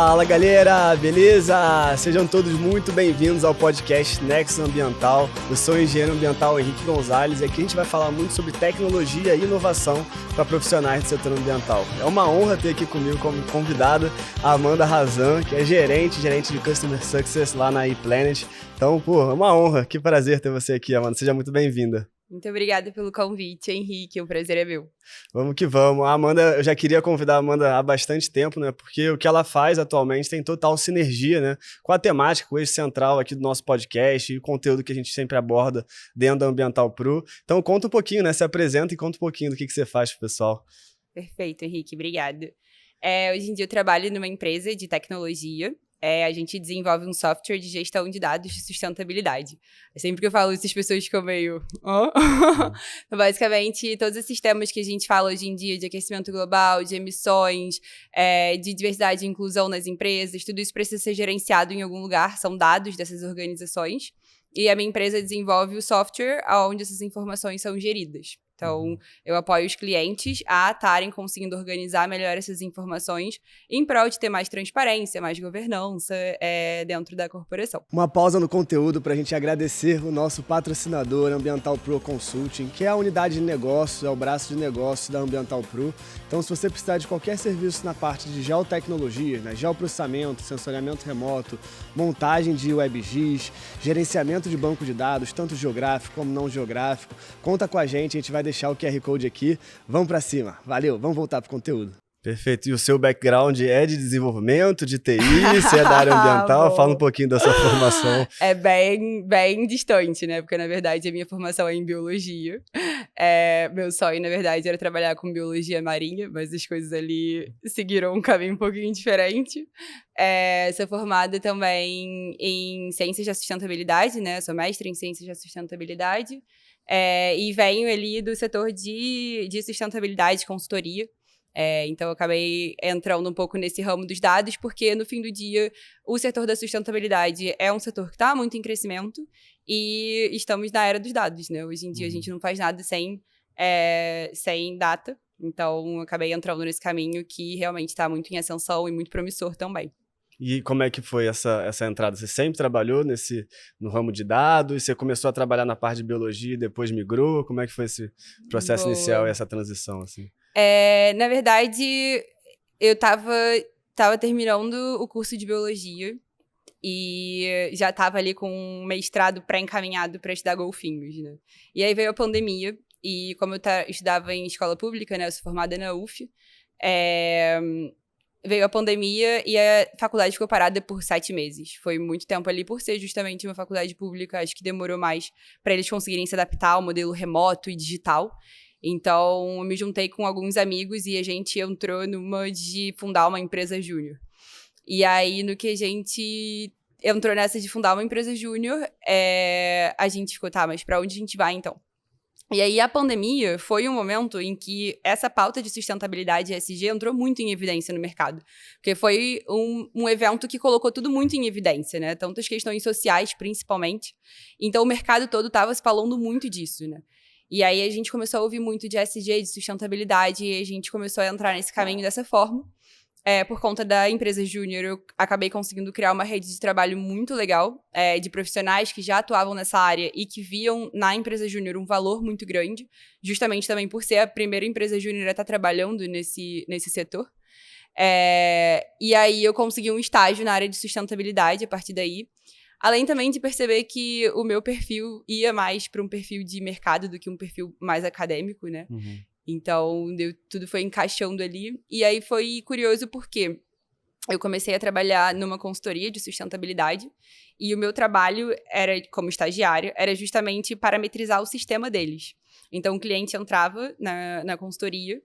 Fala galera, beleza? Sejam todos muito bem-vindos ao podcast Nexus Ambiental. Eu sou o engenheiro ambiental Henrique Gonzalez e aqui a gente vai falar muito sobre tecnologia e inovação para profissionais do setor ambiental. É uma honra ter aqui comigo como convidada a Amanda Razan, que é gerente de Customer Success lá na ePlanet. Então, é uma honra, que prazer ter você aqui, Amanda. Seja muito bem-vinda. Muito obrigada pelo convite, Henrique. O prazer é meu. Vamos que vamos. A Amanda, eu já queria convidar a Amanda há bastante tempo, né? Porque o que ela faz atualmente tem total sinergia, né? Com a temática, com o eixo central aqui do nosso podcast e o conteúdo que a gente sempre aborda dentro da Ambiental Pro. Então, conta um pouquinho, né? Se apresenta e conta um pouquinho do que você faz pro pessoal. Perfeito, Henrique. Obrigada. Hoje em dia eu trabalho numa empresa de tecnologia. A gente desenvolve um software de gestão de dados de sustentabilidade. Sempre que eu falo isso, as pessoas ficam meio... Então, basicamente, todos esses temas que a gente fala hoje em dia de aquecimento global, de emissões, de diversidade e inclusão nas empresas, tudo isso precisa ser gerenciado em algum lugar, são dados dessas organizações. E a minha empresa desenvolve o software onde essas informações são geridas. Então, eu apoio os clientes a estarem conseguindo organizar melhor essas informações em prol de ter mais transparência, mais governança dentro da corporação. Uma pausa no conteúdo para a gente agradecer o nosso patrocinador Ambiental Pro Consulting, que é a unidade de negócio, é o braço de negócio da Ambiental Pro. Então, se você precisar de qualquer serviço na parte de geotecnologia, né, geoprocessamento, sensoriamento remoto, montagem de WebGIS, gerenciamento de banco de dados, tanto geográfico como não geográfico, conta com a gente vai deixar o QR Code aqui. Vamos para cima. Valeu, vamos voltar pro conteúdo. Perfeito. E o seu background é de desenvolvimento, de TI, você é da área ambiental? Fala um pouquinho da sua formação. É bem distante, né? Porque, na verdade, a minha formação é em biologia. Meu sonho, na verdade, era trabalhar com biologia marinha, mas as coisas ali seguiram um caminho um pouquinho diferente. Sou formada também em Ciências da Sustentabilidade, né? Sou mestre em Ciências da Sustentabilidade. E venho ali do setor de sustentabilidade, consultoria. Então, eu acabei entrando um pouco nesse ramo dos dados, porque, no fim do dia, o setor da sustentabilidade é um setor que está muito em crescimento e estamos na era dos dados, né? Hoje em dia, a gente não faz nada sem data. Então, eu acabei entrando nesse caminho que realmente está muito em ascensão e muito promissor também. E como é que foi essa entrada? Você sempre trabalhou no ramo de dados? Você começou a trabalhar na parte de biologia e depois migrou? Como é que foi esse processo inicial e essa transição, assim? Na verdade, eu tava terminando o curso de biologia e já tava ali com um mestrado pré-encaminhado para estudar golfinhos, né? E aí veio a pandemia e como eu estudava em escola pública, né? Eu sou formada na UF, veio a pandemia e a faculdade ficou parada por 7 meses. Foi muito tempo ali, por ser justamente uma faculdade pública, acho que demorou mais para eles conseguirem se adaptar ao modelo remoto e digital. Então, eu me juntei com alguns amigos e a gente entrou numa de fundar uma empresa júnior. E aí, no que a gente entrou nessa de fundar uma empresa júnior, a gente ficou, tá, mas para onde a gente vai, então? E aí, a pandemia foi um momento em que essa pauta de sustentabilidade ESG entrou muito em evidência no mercado. Porque foi um evento que colocou tudo muito em evidência, né? Tantas questões sociais, principalmente. Então, o mercado todo estava se falando muito disso, né? E aí, a gente começou a ouvir muito de ESG, de sustentabilidade, e a gente começou a entrar nesse caminho dessa forma. Por conta da empresa júnior, eu acabei conseguindo criar uma rede de trabalho muito legal, de profissionais que já atuavam nessa área e que viam na empresa júnior um valor muito grande, justamente também por ser a primeira empresa júnior a estar trabalhando nesse setor. E aí eu consegui um estágio na área de sustentabilidade a partir daí, além também de perceber que o meu perfil ia mais para um perfil de mercado do que um perfil mais acadêmico, né? Uhum. Então, tudo foi encaixando ali. E aí foi curioso porque eu comecei a trabalhar numa consultoria de sustentabilidade e o meu trabalho era, como estagiária, era justamente parametrizar o sistema deles. Então, o cliente entrava na consultoria,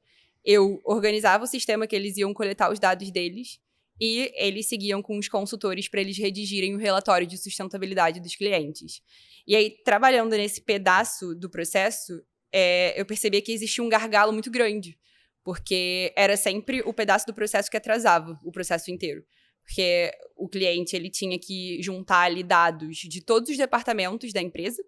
eu organizava o sistema que eles iam coletar os dados deles e eles seguiam com os consultores para eles redigirem o relatório de sustentabilidade dos clientes. E aí, trabalhando nesse pedaço do processo, eu percebia que existia um gargalo muito grande, porque era sempre o pedaço do processo que atrasava o processo inteiro. Porque o cliente ele tinha que juntar ali dados de todos os departamentos da empresa,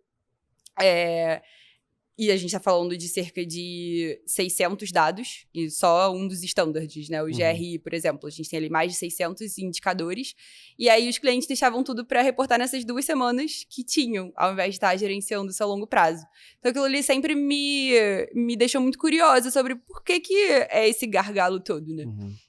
E a gente está falando de cerca de 600 dados, e só um dos standards, né? O GRI, por exemplo, a gente tem ali mais de 600 indicadores. E aí os clientes deixavam tudo para reportar nessas 2 semanas que tinham, ao invés de estar gerenciando isso a longo prazo. Então aquilo ali sempre me deixou muito curiosa sobre por que é esse gargalo todo, né?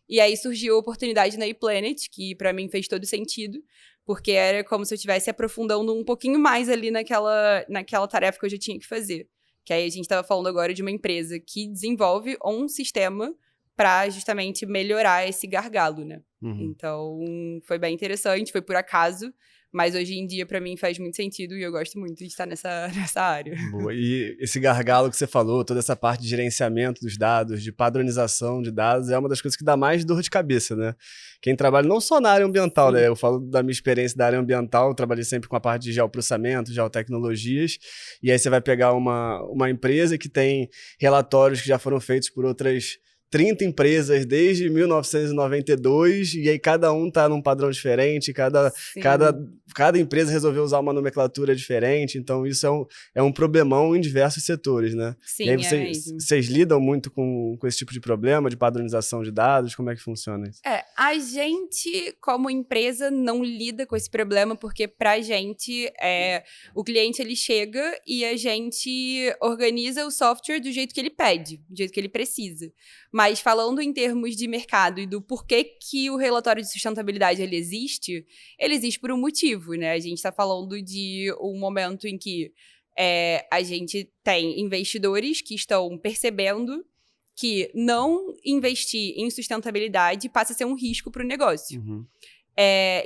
E aí surgiu a oportunidade na ePlanet, que para mim fez todo sentido, porque era como se eu estivesse aprofundando um pouquinho mais ali naquela tarefa que eu já tinha que fazer. Que aí a gente estava falando agora de uma empresa que desenvolve um sistema para justamente melhorar esse gargalo, né? Então, foi bem interessante, foi por acaso, mas hoje em dia, para mim, faz muito sentido e eu gosto muito de estar nessa área. Boa. E esse gargalo que você falou, toda essa parte de gerenciamento dos dados, de padronização de dados, é uma das coisas que dá mais dor de cabeça, né? Quem trabalha não só na área ambiental, né? Eu falo da minha experiência da área ambiental, eu trabalhei sempre com a parte de geoprocessamento, geotecnologias, e aí você vai pegar uma empresa que tem relatórios que já foram feitos por outras 30 empresas desde 1992, e aí cada um tá num padrão diferente, cada empresa resolveu usar uma nomenclatura diferente, então isso é um problemão em diversos setores, né? Sim, e aí vocês lidam muito com esse tipo de problema, de padronização de dados? Como é que funciona isso? A gente, como empresa, não lida com esse problema, porque pra gente, o cliente ele chega e a gente organiza o software do jeito que ele pede, do jeito que ele precisa. Mas falando em termos de mercado e do porquê que o relatório de sustentabilidade ele existe por um motivo, né? A gente está falando de um momento em que a gente tem investidores que estão percebendo que não investir em sustentabilidade passa a ser um risco para o negócio.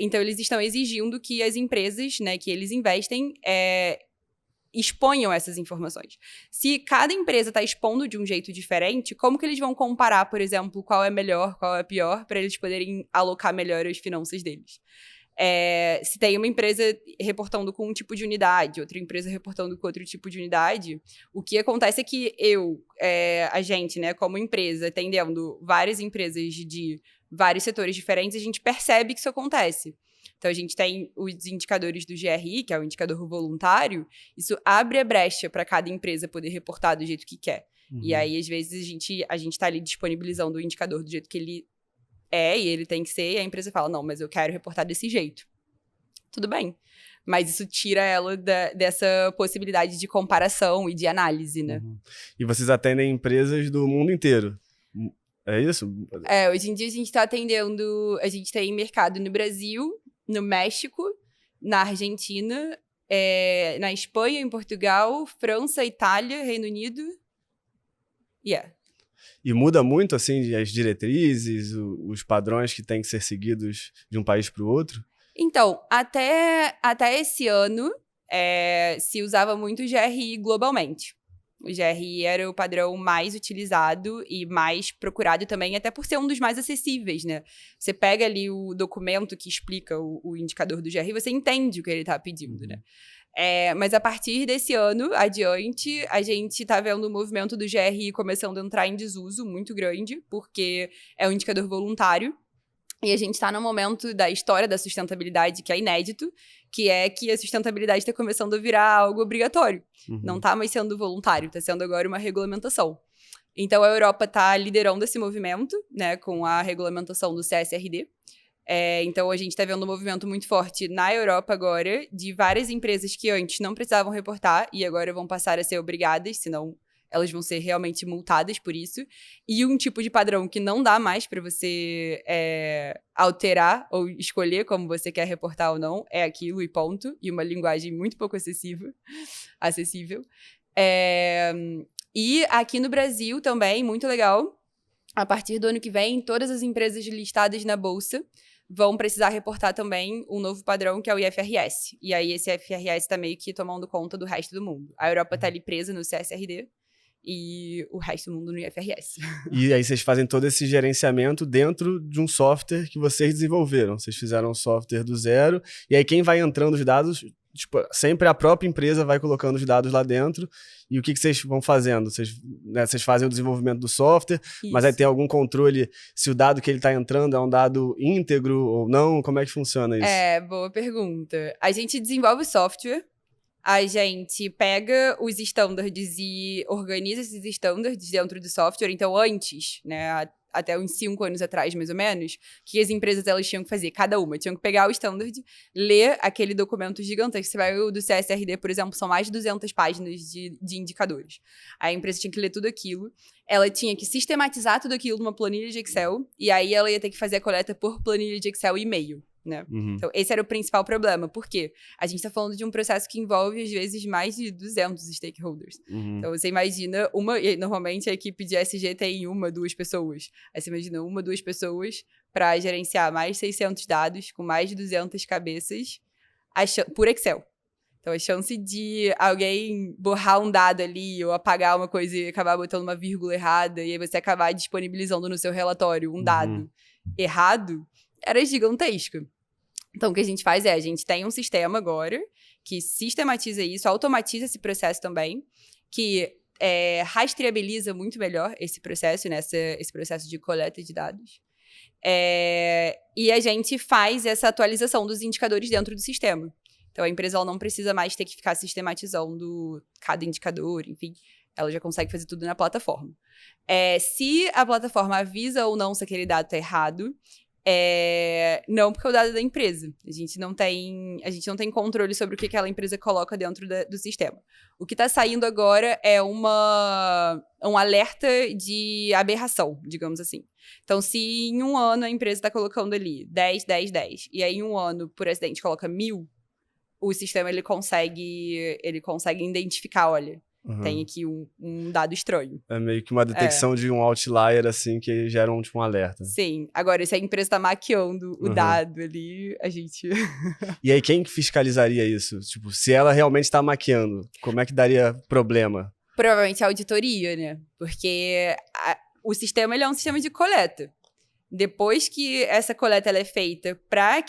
Então, eles estão exigindo que as empresas, né, que eles investem, exponham essas informações. Se cada empresa está expondo de um jeito diferente, como que eles vão comparar, por exemplo, qual é melhor, qual é pior, para eles poderem alocar melhor as finanças deles? Se tem uma empresa reportando com um tipo de unidade, outra empresa reportando com outro tipo de unidade, o que acontece é que a gente, né, como empresa, atendendo várias empresas de vários setores diferentes, a gente percebe que isso acontece. Então, a gente tem os indicadores do GRI, que é o indicador voluntário, isso abre a brecha para cada empresa poder reportar do jeito que quer. E aí, às vezes, a gente está ali disponibilizando o indicador do jeito que ele e ele tem que ser, e a empresa fala, não, mas eu quero reportar desse jeito. Tudo bem. Mas isso tira ela dessa possibilidade de comparação e de análise, né? E vocês atendem empresas do mundo inteiro? É isso? Hoje em dia a gente está atendendo, a gente tem mercado no Brasil, no México, na Argentina, na Espanha, em Portugal, França, Itália, Reino Unido. E muda muito, assim, as diretrizes, os padrões que têm que ser seguidos de um país para o outro? Então, até esse ano, se usava muito o GRI globalmente. O GRI era o padrão mais utilizado e mais procurado também, até por ser um dos mais acessíveis, né? Você pega ali o documento que explica o indicador do GRI, você entende o que ele está pedindo, né? Mas a partir desse ano adiante, a gente está vendo o movimento do GRI começando a entrar em desuso muito grande, porque é um indicador voluntário. E a gente está num momento da história da sustentabilidade que é inédito, que a sustentabilidade está começando a virar algo obrigatório. Não está mais sendo voluntário, está sendo agora uma regulamentação. Então, a Europa está liderando esse movimento, né, com a regulamentação do CSRD. Então, a gente está vendo um movimento muito forte na Europa agora, de várias empresas que antes não precisavam reportar e agora vão passar a ser obrigadas, senão elas vão ser realmente multadas por isso. E um tipo de padrão que não dá mais para você alterar ou escolher como você quer reportar ou não, é aquilo e ponto. E uma linguagem muito pouco acessível. E aqui no Brasil também, muito legal, a partir do ano que vem, todas as empresas listadas na Bolsa vão precisar reportar também um novo padrão, que é o IFRS. E aí esse IFRS está meio que tomando conta do resto do mundo. A Europa está ali presa no CSRD, e o resto do mundo no IFRS. E aí vocês fazem todo esse gerenciamento dentro de um software que vocês desenvolveram. Vocês fizeram um software do zero, e aí quem vai entrando os dados, tipo, sempre a própria empresa vai colocando os dados lá dentro. E o que vocês vão fazendo? Vocês fazem o desenvolvimento do software, isso. Mas aí tem algum controle se o dado que ele está entrando é um dado íntegro ou não? Como é que funciona isso? Boa pergunta. A gente desenvolve software, A gente pega os standards e organiza esses standards dentro do software. Então, antes, né, até uns 5 anos atrás, mais ou menos, o que as empresas elas tinham que fazer? Cada uma tinham que pegar o standard, ler aquele documento gigantesco. Você vai o do CSRD, por exemplo, são mais de 200 páginas de indicadores. A empresa tinha que ler tudo aquilo. Ela tinha que sistematizar tudo aquilo numa planilha de Excel. E aí, ela ia ter que fazer a coleta por planilha de Excel e e-mail. Né? Então, esse era o principal problema. Por quê? A gente está falando de um processo que envolve, às vezes, mais de 200 stakeholders. Então, você imagina e normalmente a equipe de SG tem 1, 2 pessoas. Aí você imagina 1, 2 pessoas para gerenciar mais de 600 dados com mais de 200 cabeças por Excel. Então, a chance de alguém borrar um dado ali ou apagar uma coisa e acabar botando uma vírgula errada e aí você acabar disponibilizando no seu relatório um dado errado era gigantesca. Então, o que a gente faz a gente tem um sistema agora que sistematiza isso, automatiza esse processo também, que rastreabiliza muito melhor esse processo, né, esse processo de coleta de dados. E a gente faz essa atualização dos indicadores dentro do sistema. Então, a empresa ela não precisa mais ter que ficar sistematizando cada indicador, enfim, ela já consegue fazer tudo na plataforma. Se a plataforma avisa ou não se aquele dado está errado, não, porque é o dado da empresa. A gente não tem controle sobre o que aquela empresa coloca dentro do sistema. O que está saindo agora é um alerta de aberração, digamos assim. Então, se em um ano a empresa está colocando ali 10, 10, 10, e aí em um ano, por acidente, coloca 1000, o sistema ele consegue identificar, olha, tem aqui um dado estranho. É meio que uma detecção de um outlier, assim, que gera um alerta. Sim. Agora, se a empresa está maquiando o dado ali, a gente... E aí, quem fiscalizaria isso? Tipo, se ela realmente está maquiando, como é que daria problema? Provavelmente a auditoria, né? Porque o sistema ele é um sistema de coleta. Depois que essa coleta ela é feita para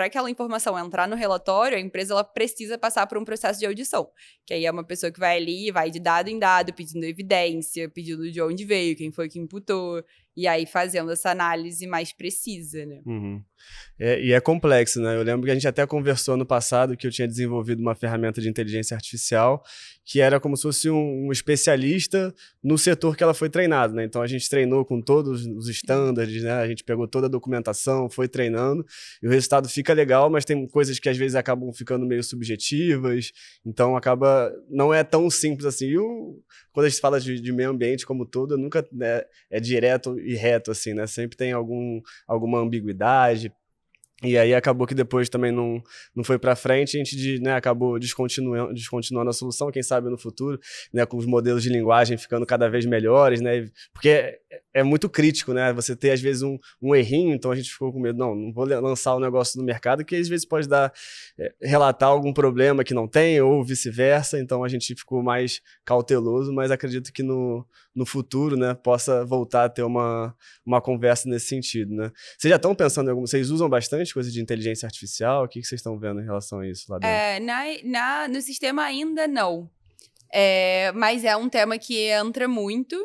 aquela informação entrar no relatório, a empresa ela precisa passar por um processo de audição. Que aí é uma pessoa que vai ali, vai de dado em dado, pedindo evidência, pedindo de onde veio, quem foi que imputou, e aí fazendo essa análise mais precisa, né? E é complexo, né? Eu lembro que a gente até conversou no passado que eu tinha desenvolvido uma ferramenta de inteligência artificial que era como se fosse um especialista no setor que ela foi treinada, né? Então a gente treinou com todos os estándares, né? A gente pegou toda a documentação, foi treinando e o resultado fica legal, mas tem coisas que às vezes acabam ficando meio subjetivas, então não é tão simples assim. Quando a gente fala de meio ambiente como todo, nunca é direto e reto, assim, né? Sempre tem alguma ambiguidade. E aí acabou que depois também não foi para frente, a gente acabou descontinuando a solução, quem sabe no futuro, né, com os modelos de linguagem ficando cada vez melhores, né, porque é muito crítico, né, você ter às vezes um errinho, então a gente ficou com medo, não vou lançar o negócio no mercado, que às vezes pode relatar algum problema que não tem, ou vice-versa, então a gente ficou mais cauteloso, mas acredito que no futuro, né, possa voltar a ter uma conversa nesse sentido, né. Vocês já estão pensando em vocês usam bastante coisa de inteligência artificial? O que vocês estão vendo em relação a isso lá dentro? No sistema ainda não. Mas é um tema que entra muito,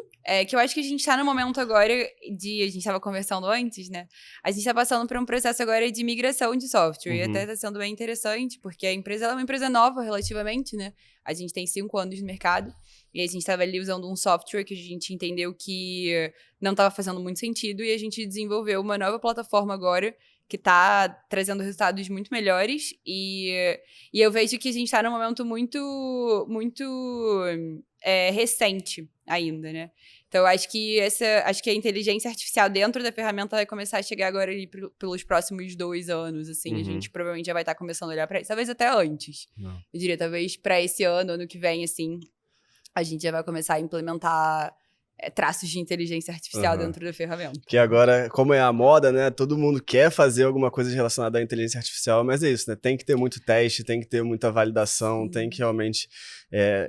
que eu acho que a gente está no momento agora a gente estava conversando antes, né? A gente está passando por um processo agora de migração de software, e até está sendo bem interessante, porque a empresa ela é uma empresa nova relativamente, né? A gente tem 5 anos no mercado, e a gente estava ali usando um software que a gente entendeu que não estava fazendo muito sentido, e a gente desenvolveu uma nova plataforma agora, que está trazendo resultados muito melhores, e eu vejo que a gente está num momento muito, muito recente ainda, né? Então, eu acho que a inteligência artificial dentro da ferramenta vai começar a chegar agora ali pelos próximos 2 anos, assim, a gente provavelmente já vai estar começando a olhar para isso, talvez até antes. Eu diria, talvez para esse ano que vem, assim, a gente já vai começar a implementar traços de inteligência artificial dentro da ferramenta. Que agora, como é a moda, né, todo mundo quer fazer alguma coisa relacionada à inteligência artificial, mas é isso, né, tem que ter muito teste, tem que ter muita validação, tem que realmente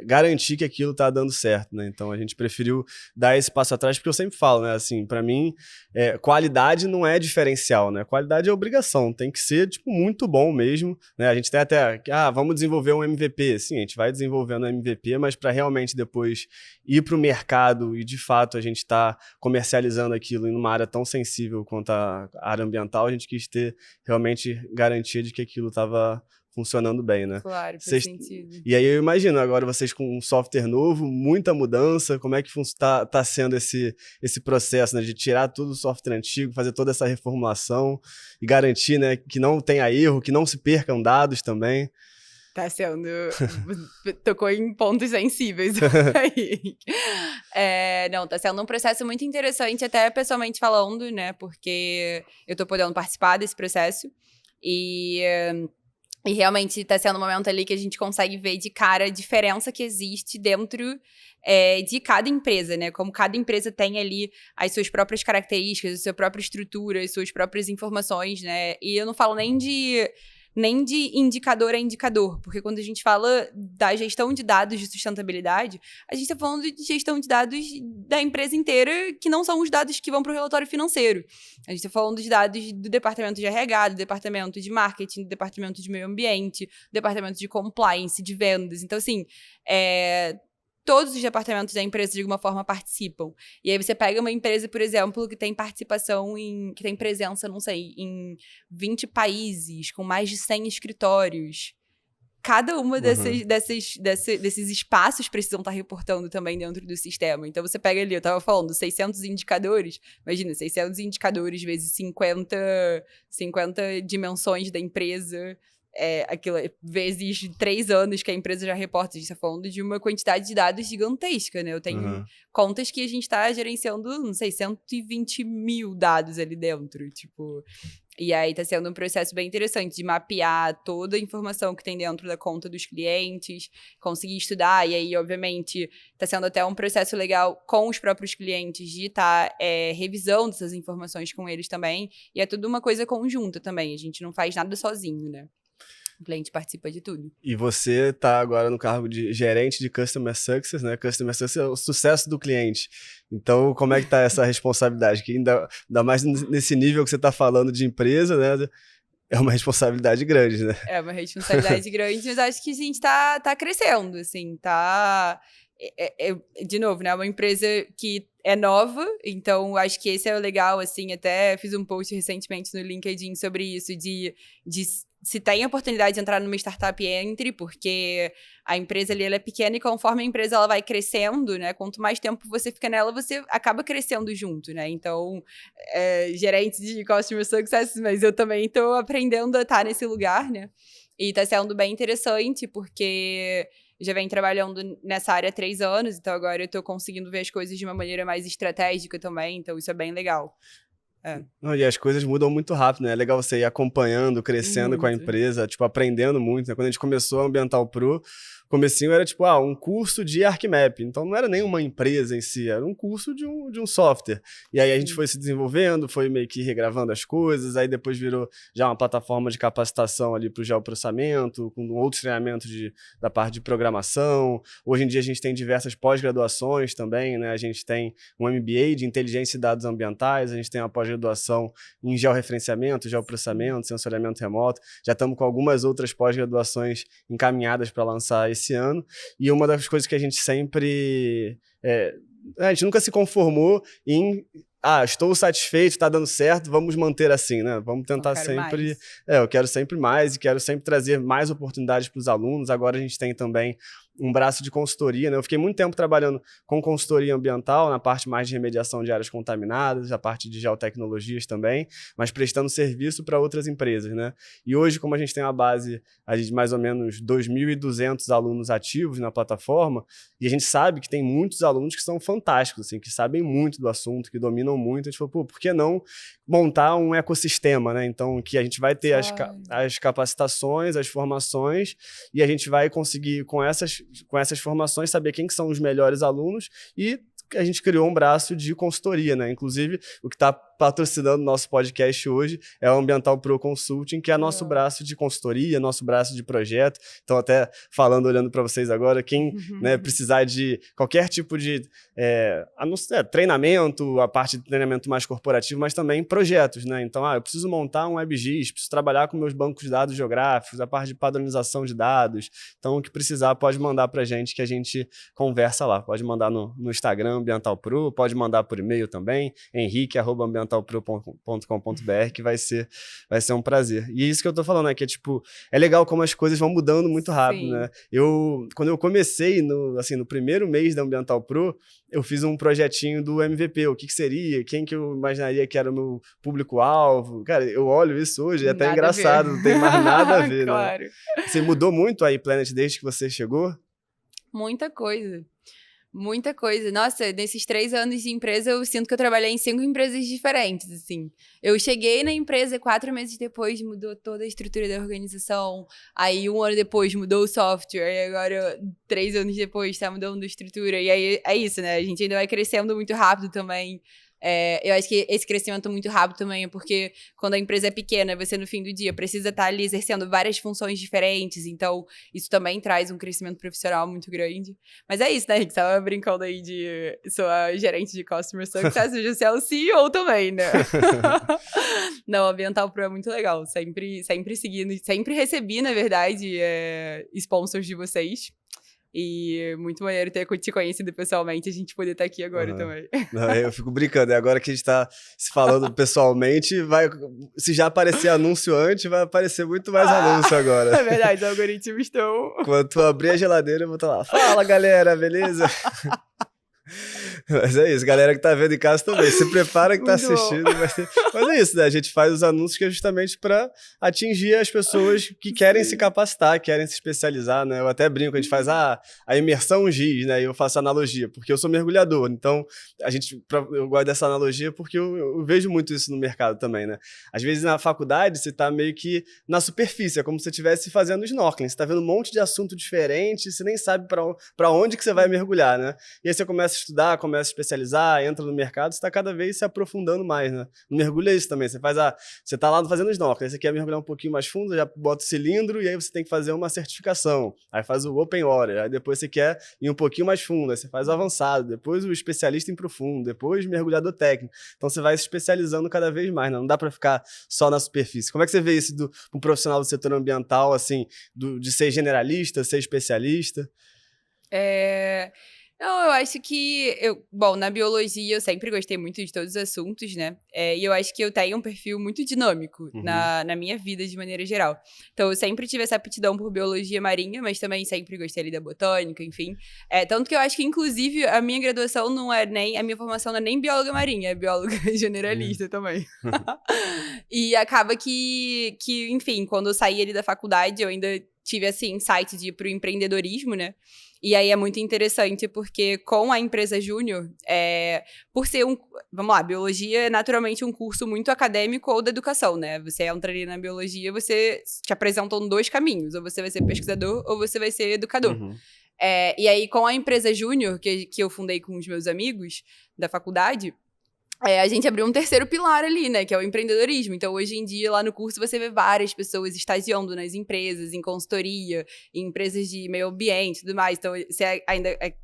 garantir que aquilo tá dando certo, né, então a gente preferiu dar esse passo atrás, porque eu sempre falo, né, assim, pra mim, qualidade não é diferencial, né, qualidade é obrigação, tem que ser, tipo, muito bom mesmo, né, a gente tem até, vamos desenvolver um MVP, sim, a gente vai desenvolvendo um MVP, mas para realmente depois ir pro mercado e de fato a gente está comercializando aquilo em uma área tão sensível quanto a área ambiental, a gente quis ter realmente garantia de que aquilo estava funcionando bem, né? Claro, faz sentido. E aí eu imagino, agora vocês com um software novo, muita mudança, como é que tá sendo esse processo, né, de tirar tudo do software antigo, fazer toda essa reformulação e garantir, né, que não tenha erro, que não se percam dados também. Tá sendo... Tocou em pontos sensíveis aí. Não, tá sendo um processo muito interessante, até pessoalmente falando, né? Porque eu tô podendo participar desse processo. E realmente tá sendo um momento ali que a gente consegue ver de cara a diferença que existe dentro de cada empresa, né? Como cada empresa tem ali as suas próprias características, a sua própria estrutura, as suas próprias informações, né? E eu não falo nem de indicador a indicador, porque quando a gente fala da gestão de dados de sustentabilidade, a gente está falando de gestão de dados da empresa inteira, que não são os dados que vão para o relatório financeiro. A gente está falando dos dados do departamento de RH, do departamento de marketing, do departamento de meio ambiente, do departamento de compliance, de vendas. Então, assim, todos os departamentos da empresa, de alguma forma, participam. E aí você pega uma empresa, por exemplo, que tem participação que tem presença, não sei, em 20 países, com mais de 100 escritórios. Cada uma desses espaços precisam estar reportando também dentro do sistema. Então, você pega ali, eu estava falando, 600 indicadores. Imagina, 600 indicadores vezes 50 dimensões da empresa. Aquilo, vezes 3 anos que a empresa já reporta. A gente tá falando de uma quantidade de dados gigantesca, né? Eu tenho contas que a gente tá gerenciando, não sei, 120 mil dados ali dentro, tipo... E aí tá sendo um processo bem interessante de mapear toda a informação que tem dentro da conta dos clientes, conseguir estudar, e aí, obviamente, tá sendo até um processo legal com os próprios clientes de estar revisando essas informações com eles também, e é tudo uma coisa conjunta também, a gente não faz nada sozinho, né? O cliente participa de tudo. E você está agora no cargo de gerente de Customer Success, né? Customer Success é o sucesso do cliente. Então, como é que está essa responsabilidade? Que ainda mais nesse nível que você está falando de empresa, né? É uma responsabilidade grande, né? É uma responsabilidade grande, mas acho que a gente tá crescendo, assim, tá... de novo, né? Uma empresa que é nova, então acho que esse é o legal, assim, até fiz um post recentemente no LinkedIn sobre isso, de se tem a oportunidade de entrar numa startup, entre, porque a empresa ali ela é pequena e conforme a empresa ela vai crescendo, né? Quanto mais tempo você fica nela, você acaba crescendo junto, né? Então, gerente de Customer Success, mas eu também tô aprendendo a estar nesse lugar, né? E tá sendo bem interessante, porque já venho trabalhando nessa área há 3 anos, então agora eu tô conseguindo ver as coisas de uma maneira mais estratégica também, então isso é bem legal. Não, e as coisas mudam muito rápido, né? É legal você ir acompanhando, crescendo muito com a empresa, tipo, aprendendo muito, né? Quando a gente começou a Ambiental Pro, o comecinho era tipo, um curso de ArcMap. Então não era nem uma empresa em si, era um curso de um software. E aí a gente foi se desenvolvendo, foi meio que regravando as coisas, aí depois virou já uma plataforma de capacitação ali para o geoprocessamento, com outros treinamentos da parte de programação. Hoje em dia a gente tem diversas pós-graduações também, né? A gente tem um MBA de Inteligência e Dados Ambientais, a gente tem uma pós-graduação em georreferenciamento, geoprocessamento, sensoriamento remoto. Já estamos com algumas outras pós-graduações encaminhadas para lançar esse ano, e uma das coisas que a gente sempre... a gente nunca se conformou em estou satisfeito, está dando certo, vamos manter assim, né? Vamos tentar sempre... eu quero sempre mais e quero sempre trazer mais oportunidades para os alunos. Agora a gente tem também um braço de consultoria, né? Eu fiquei muito tempo trabalhando com consultoria ambiental, na parte mais de remediação de áreas contaminadas, a parte de geotecnologias também, mas prestando serviço para outras empresas, né? E hoje, como a gente tem uma base de mais ou menos 2.200 alunos ativos na plataforma, e a gente sabe que tem muitos alunos que são fantásticos, assim, que sabem muito do assunto, que dominam muito, a gente falou, por que não montar um ecossistema, né? Então, que a gente vai ter as capacitações, as formações, e a gente vai conseguir, com essas formações, saber quem que são os melhores alunos, e a gente criou um braço de consultoria, né? Inclusive, o que está patrocinando o nosso podcast hoje é o Ambiental Pro Consulting, que é nosso braço de consultoria, nosso braço de projeto. Então, até falando, olhando para vocês agora, quem precisar de qualquer tipo de treinamento, a parte de treinamento mais corporativo, mas também projetos, né? Então, eu preciso montar um WebGIS, preciso trabalhar com meus bancos de dados geográficos, a parte de padronização de dados. Então, o que precisar, pode mandar para a gente, que a gente conversa lá. Pode mandar no Instagram, Ambiental Pro, pode mandar por e-mail também, henrique@ambientalpro.com.br, ambientalpro.com.br, que vai ser um prazer. E isso que eu tô falando, né? Que é legal como as coisas vão mudando muito rápido, Sim. né? Quando eu comecei, no primeiro mês da Ambiental Pro, eu fiz um projetinho do MVP, o que seria, quem que eu imaginaria que era o meu público-alvo. Cara, eu olho isso hoje, é até engraçado, não tem mais nada a ver, claro. né? Você mudou muito a iPlanet desde que você chegou? Muita coisa. Muita coisa. Nossa, nesses 3 anos de empresa, eu sinto que eu trabalhei em 5 empresas diferentes, assim. Eu cheguei na empresa 4 meses depois, mudou toda a estrutura da organização. Aí, 1 ano depois, mudou o software. E agora, 3 anos depois, tá mudando a estrutura. E aí, é isso, né? A gente ainda vai crescendo muito rápido também. Eu acho que esse crescimento muito rápido também é porque quando a empresa é pequena, você no fim do dia precisa estar ali exercendo várias funções diferentes, então isso também traz um crescimento profissional muito grande. Mas é isso, né, a gente tava brincando aí de sou a gerente de Customer Success, hoje você é o CEO também, né? Não, a Ambiental Pro é muito legal, sempre seguindo, sempre recebi, na verdade, sponsors de vocês. E muito maneiro ter te conhecido pessoalmente, a gente poder estar aqui agora também. Não, eu fico brincando, agora que a gente tá se falando pessoalmente, se já aparecer anúncio antes, vai aparecer muito mais anúncio agora. É verdade, os algoritmos estão... Quando tu abrir a geladeira, eu vou estar lá, fala galera, beleza? Mas é isso, galera que tá vendo em casa também, se prepara que tá assistindo. Mas é isso, né? A gente faz os anúncios que é justamente para atingir as pessoas que querem se capacitar, querem se especializar, né? Eu até brinco, a gente faz a imersão giz, né? E eu faço analogia, porque eu sou mergulhador, então eu gosto dessa analogia porque eu vejo muito isso no mercado também, né? Às vezes na faculdade você tá meio que na superfície, é como se você estivesse fazendo snorkeling, você tá vendo um monte de assunto diferente, você nem sabe para onde que você vai mergulhar, né? E aí você começa a estudar, começa a especializar, entra no mercado, você está cada vez se aprofundando mais, né? No mergulho é isso também, você tá lá fazendo snorkel, aí você quer mergulhar um pouquinho mais fundo, já bota o cilindro e aí você tem que fazer uma certificação, aí faz o open water, aí depois você quer ir um pouquinho mais fundo, aí você faz o avançado, depois o especialista em profundo, depois o mergulhador técnico, então você vai se especializando cada vez mais, né? Não dá para ficar só na superfície. Como é que você vê isso um profissional do setor ambiental, assim, de ser generalista, ser especialista? Não, eu acho que bom, na biologia eu sempre gostei muito de todos os assuntos, né? E eu acho que eu tenho um perfil muito dinâmico na minha vida de maneira geral. Então eu sempre tive essa aptidão por biologia marinha, mas também sempre gostei ali da botânica, enfim. Tanto que eu acho que, inclusive, a minha graduação a minha formação não é nem bióloga marinha, é bióloga generalista também. E acaba que, enfim, quando eu saí ali da faculdade, eu ainda tive esse insight de ir pro empreendedorismo, né? E aí é muito interessante, porque com a empresa júnior, por ser vamos lá, biologia é naturalmente um curso muito acadêmico ou da educação, né? Você entra ali na biologia, você te apresentam 2 caminhos, ou você vai ser pesquisador ou você vai ser educador. E aí com a empresa júnior, que eu fundei com os meus amigos da faculdade, a gente abriu um 3º pilar ali, né, que é o empreendedorismo. Então, hoje em dia, lá no curso, você vê várias pessoas estagiando nas empresas, em consultoria, em empresas de meio ambiente e tudo mais. Então,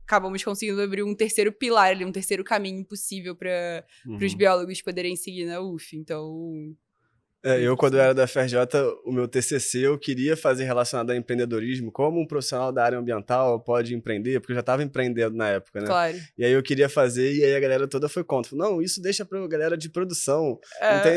acabamos conseguindo abrir um 3º pilar ali, um 3º caminho possível para os biólogos poderem seguir na UF. Então... quando eu era da FRJ, o meu TCC eu queria fazer relacionado ao empreendedorismo, como um profissional da área ambiental pode empreender, porque eu já estava empreendendo na época, né? Claro. E aí eu queria fazer, e aí a galera toda foi contra. Falei, não, isso deixa pra galera de produção.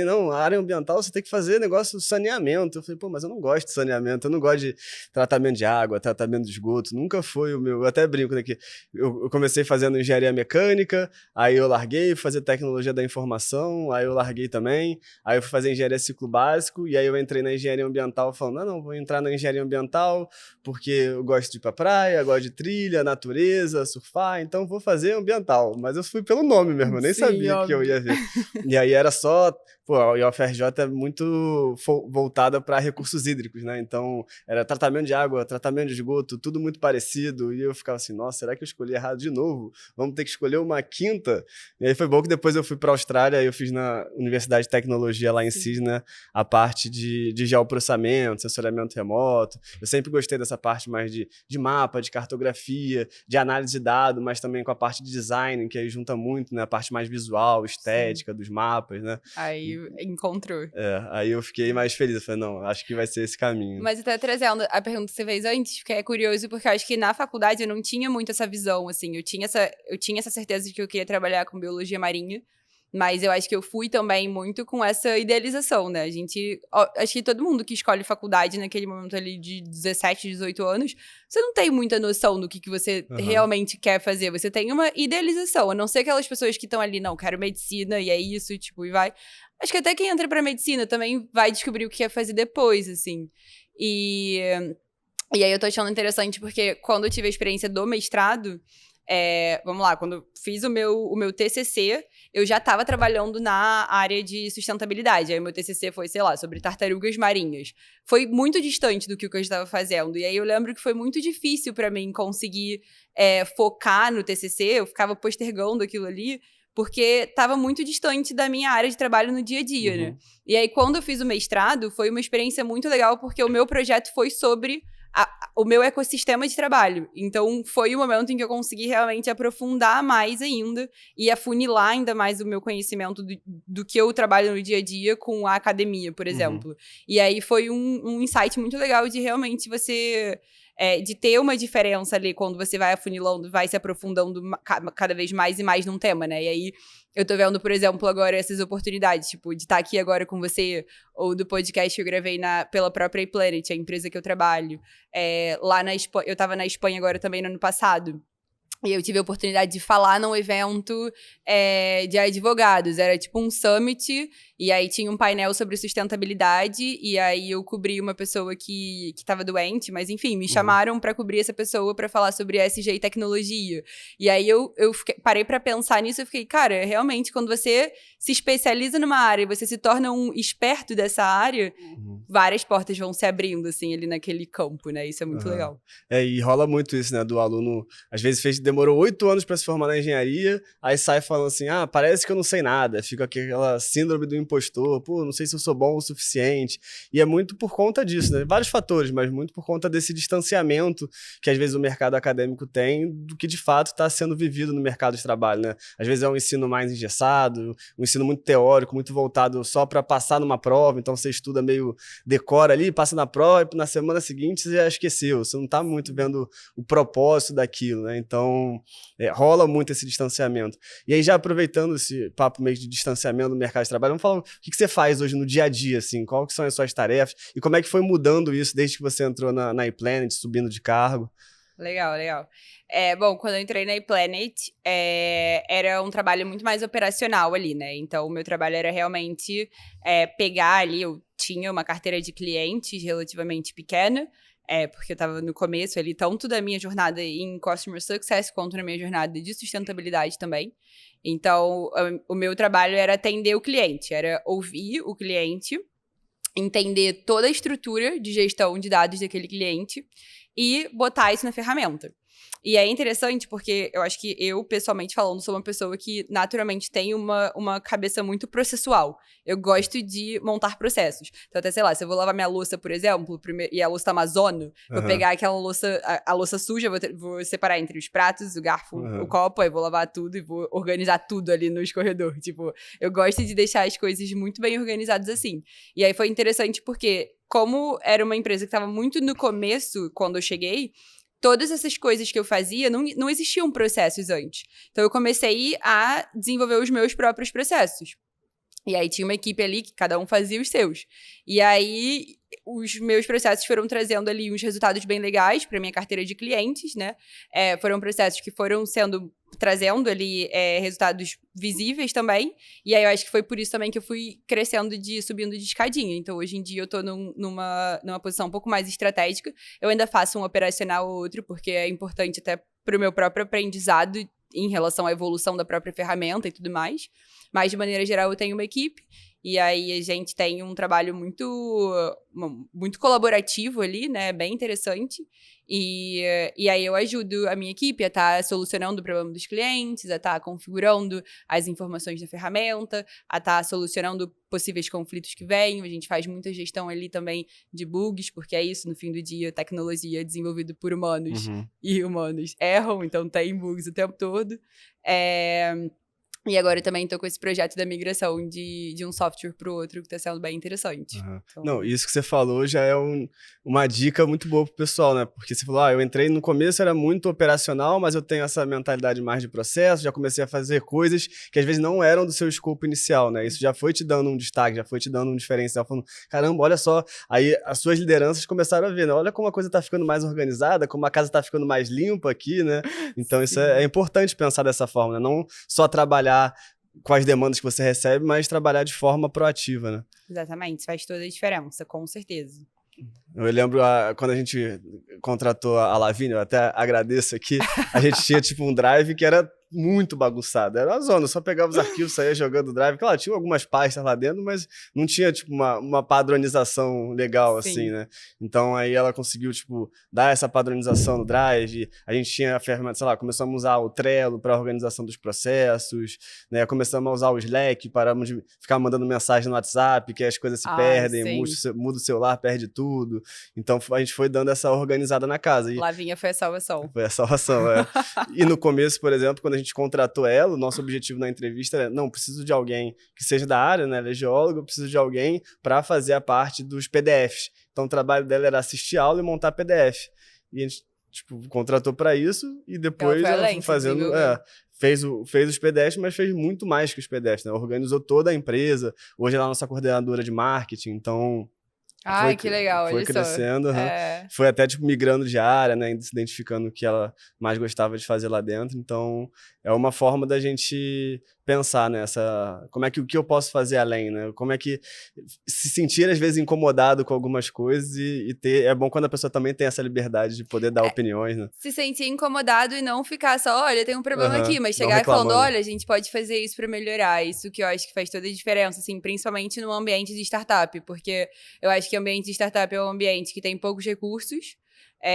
Não, a área ambiental você tem que fazer negócio de saneamento. Eu falei, pô, mas eu não gosto de saneamento, eu não gosto de tratamento de água, tratamento de esgoto, nunca foi o meu. Eu até brinco daqui. Eu comecei fazendo engenharia mecânica, aí eu larguei, fazer tecnologia da informação, aí eu larguei também, aí eu fui fazer engenharia ciclo básico, e aí eu entrei na engenharia ambiental falando, não, vou entrar na engenharia ambiental porque eu gosto de ir pra praia, gosto de trilha, natureza, surfar, então vou fazer ambiental. Mas eu fui pelo nome mesmo, eu nem sabia que eu ia ver. E aí era só... Pô, a UFRJ é muito voltada para recursos hídricos, né? Então, era tratamento de água, tratamento de esgoto, tudo muito parecido. E eu ficava assim, nossa, será que eu escolhi errado de novo? Vamos ter que escolher uma 5ª? E aí foi bom que depois eu fui para a Austrália, eu fiz na Universidade de Tecnologia lá em Sydney, a parte de geoprocessamento, sensoriamento remoto. Eu sempre gostei dessa parte mais de mapa, de cartografia, de análise de dados, mas também com a parte de design, que aí junta muito, né? A parte mais visual, estética dos mapas, né? Aí encontrou. Aí eu fiquei mais feliz. Eu falei, não, acho que vai ser esse caminho. Mas até trazendo a pergunta que você fez antes, que é curioso, porque eu acho que na faculdade eu não tinha muito essa visão, assim. Eu tinha essa certeza de que eu queria trabalhar com biologia marinha, Mas eu acho que eu fui também muito com essa idealização, né? Acho que todo mundo que escolhe faculdade naquele momento ali de 17, 18 anos, você não tem muita noção do que você realmente quer fazer. Você tem uma idealização, a não ser aquelas pessoas que estão ali, não, quero medicina e é isso, tipo, e vai. Acho que até quem entra pra medicina também vai descobrir o que quer fazer depois, assim. E aí eu tô achando interessante porque quando eu tive a experiência do mestrado, vamos lá, quando eu fiz o meu TCC, eu já estava trabalhando na área de sustentabilidade. Aí o meu TCC foi, sei lá, sobre tartarugas marinhas. Foi muito distante do que eu estava fazendo. E aí eu lembro que foi muito difícil para mim conseguir focar no TCC. Eu ficava postergando aquilo ali, porque estava muito distante da minha área de trabalho no dia a dia, né? E aí quando eu fiz o mestrado, foi uma experiência muito legal, porque o meu projeto foi sobre o meu ecossistema de trabalho. Então, foi o momento em que eu consegui realmente aprofundar mais ainda e afunilar ainda mais o meu conhecimento do que eu trabalho no dia a dia com a academia, por exemplo. E aí foi um insight muito legal de realmente você... de ter uma diferença ali quando você vai afunilando, vai se aprofundando cada vez mais e mais num tema, né? E aí, eu tô vendo, por exemplo, agora essas oportunidades, tipo, de estar aqui agora com você, ou do podcast que eu gravei pela própria iPlanet, a empresa que eu trabalho. Lá na Espanha, eu tava na Espanha agora também no ano passado. E eu tive a oportunidade de falar num evento de advogados. Era tipo um summit, e aí tinha um painel sobre sustentabilidade, e aí eu cobri uma pessoa que tava doente, mas enfim, me chamaram pra cobrir essa pessoa pra falar sobre ESG e tecnologia. E aí eu parei pra pensar nisso e fiquei, cara, realmente, quando você se especializa numa área e você se torna um esperto dessa área, várias portas vão se abrindo, assim, ali naquele campo, né? Isso é muito legal. E rola muito isso, né, do aluno, às vezes demorou 8 anos para se formar na engenharia, aí sai falando assim, parece que eu não sei nada, fica aquela síndrome do impostor, pô, não sei se eu sou bom o suficiente, e é muito por conta disso, né, vários fatores, mas muito por conta desse distanciamento que às vezes o mercado acadêmico tem do que de fato está sendo vivido no mercado de trabalho, né, às vezes é um ensino mais engessado, um ensino muito teórico, muito voltado só para passar numa prova, então você estuda meio, decora ali, passa na prova, e na semana seguinte você já esqueceu, você não está muito vendo o propósito daquilo, né, então rola muito esse distanciamento. E aí, já aproveitando esse papo meio de distanciamento do mercado de trabalho, vamos falar o que você faz hoje no dia a dia, assim, quais são as suas tarefas e como é que foi mudando isso desde que você entrou na iPlanet, subindo de cargo? Legal, legal. Bom, quando eu entrei na iPlanet, era um trabalho muito mais operacional ali, né? Então, o meu trabalho era realmente pegar ali, eu tinha uma carteira de clientes relativamente pequena, porque eu estava no começo ali, tanto da minha jornada em Customer Success, quanto na minha jornada de sustentabilidade também. Então, o meu trabalho era atender o cliente, era ouvir o cliente, entender toda a estrutura de gestão de dados daquele cliente e botar isso na ferramenta. E é interessante porque eu acho que eu, pessoalmente falando, sou uma pessoa que naturalmente tem uma cabeça muito processual. Eu gosto de montar processos. Então, até, sei lá, se eu vou lavar minha louça, por exemplo, e a louça tá amazônia, vou pegar aquela louça, a louça suja, vou separar entre os pratos, o garfo, o copo, aí vou lavar tudo e vou organizar tudo ali no escorredor. Tipo, eu gosto de deixar as coisas muito bem organizadas assim. E aí foi interessante porque, como era uma empresa que estava muito no começo, quando eu cheguei, todas essas coisas que eu fazia, não existiam processos antes. Então, eu comecei a desenvolver os meus próprios processos. E aí, tinha uma equipe ali que cada um fazia os seus. E aí, os meus processos foram trazendo ali uns resultados bem legais para minha carteira de clientes, né? Foram processos que foram trazendo ali resultados visíveis também. E aí, eu acho que foi por isso também que eu fui crescendo subindo de escadinha. Então, hoje em dia, eu tô numa posição um pouco mais estratégica. Eu ainda faço um operacional ou outro, porque é importante até pro meu próprio aprendizado em relação à evolução da própria ferramenta e tudo mais. Mas, de maneira geral, eu tenho uma equipe. E aí, a gente tem um trabalho muito colaborativo ali, né? Bem interessante. E aí, eu ajudo a minha equipe a estar solucionando o problema dos clientes, a estar configurando as informações da ferramenta, a estar solucionando possíveis conflitos que venham. A gente faz muita gestão ali também de bugs, porque é isso, no fim do dia, tecnologia é desenvolvida por humanos. E humanos erram, então tem bugs o tempo todo. E agora eu também tô com esse projeto da migração de um software pro outro, que tá sendo bem interessante. Uhum. Então... Não, isso que você falou já é uma dica muito boa pro pessoal, né? Porque você falou, eu entrei no começo, era muito operacional, mas eu tenho essa mentalidade mais de processo, já comecei a fazer coisas que às vezes não eram do seu escopo inicial, né? Isso já foi te dando um destaque, já foi te dando um diferencial, falando, caramba, olha só, aí as suas lideranças começaram a ver, né? Olha como a coisa tá ficando mais organizada, como a casa tá ficando mais limpa aqui, né? Então isso é importante pensar dessa forma, né? Não só trabalhar com as demandas que você recebe, mas trabalhar de forma proativa, né? Exatamente, isso faz toda a diferença, com certeza. Eu lembro quando a gente contratou a Lavínia, eu até agradeço aqui, a gente tinha tipo um drive que era muito bagunçado, era uma zona, eu só pegava os arquivos, saía jogando o drive, claro, tinha algumas pastas lá dentro, mas não tinha tipo uma padronização legal, Sim. assim, né? Então aí ela conseguiu tipo dar essa padronização no drive, a gente tinha a ferramenta, sei lá, começamos a usar o Trello para organização dos processos, né? Começamos a usar o Slack, paramos de ficar mandando mensagem no WhatsApp, que as coisas se perdem, muda o celular, perde tudo. Então a gente foi dando essa organizada na casa. E Lavinha foi a salvação. foi a salvação, é. E no começo, por exemplo, quando a gente contratou ela, o nosso objetivo na entrevista era, não, preciso de alguém que seja da área, né, ela é geóloga, preciso de alguém para fazer a parte dos PDFs. Então o trabalho dela era assistir aula e montar PDF. E a gente, tipo, contratou para isso e depois ela foi fazendo... Fez os PDFs, mas fez muito mais que os PDFs, né? Organizou toda a empresa. Hoje ela é a nossa coordenadora de marketing, então... Ai, que legal, foi olha crescendo, só. Foi até tipo migrando de área, né, se identificando o que ela mais gostava de fazer lá dentro. Então é uma forma da gente pensar nessa, como é que o que eu posso fazer além, né? Como é que se sentir às vezes incomodado com algumas coisas e ter, é bom quando a pessoa também tem essa liberdade de poder dar opiniões, né? Se sentir incomodado e não ficar só, olha, tem um problema aqui, mas chegar e falando, olha, a gente pode fazer isso para melhorar. Isso que eu acho que faz toda a diferença, assim, principalmente no ambiente de startup, porque eu acho que o ambiente de startup é um ambiente que tem poucos recursos,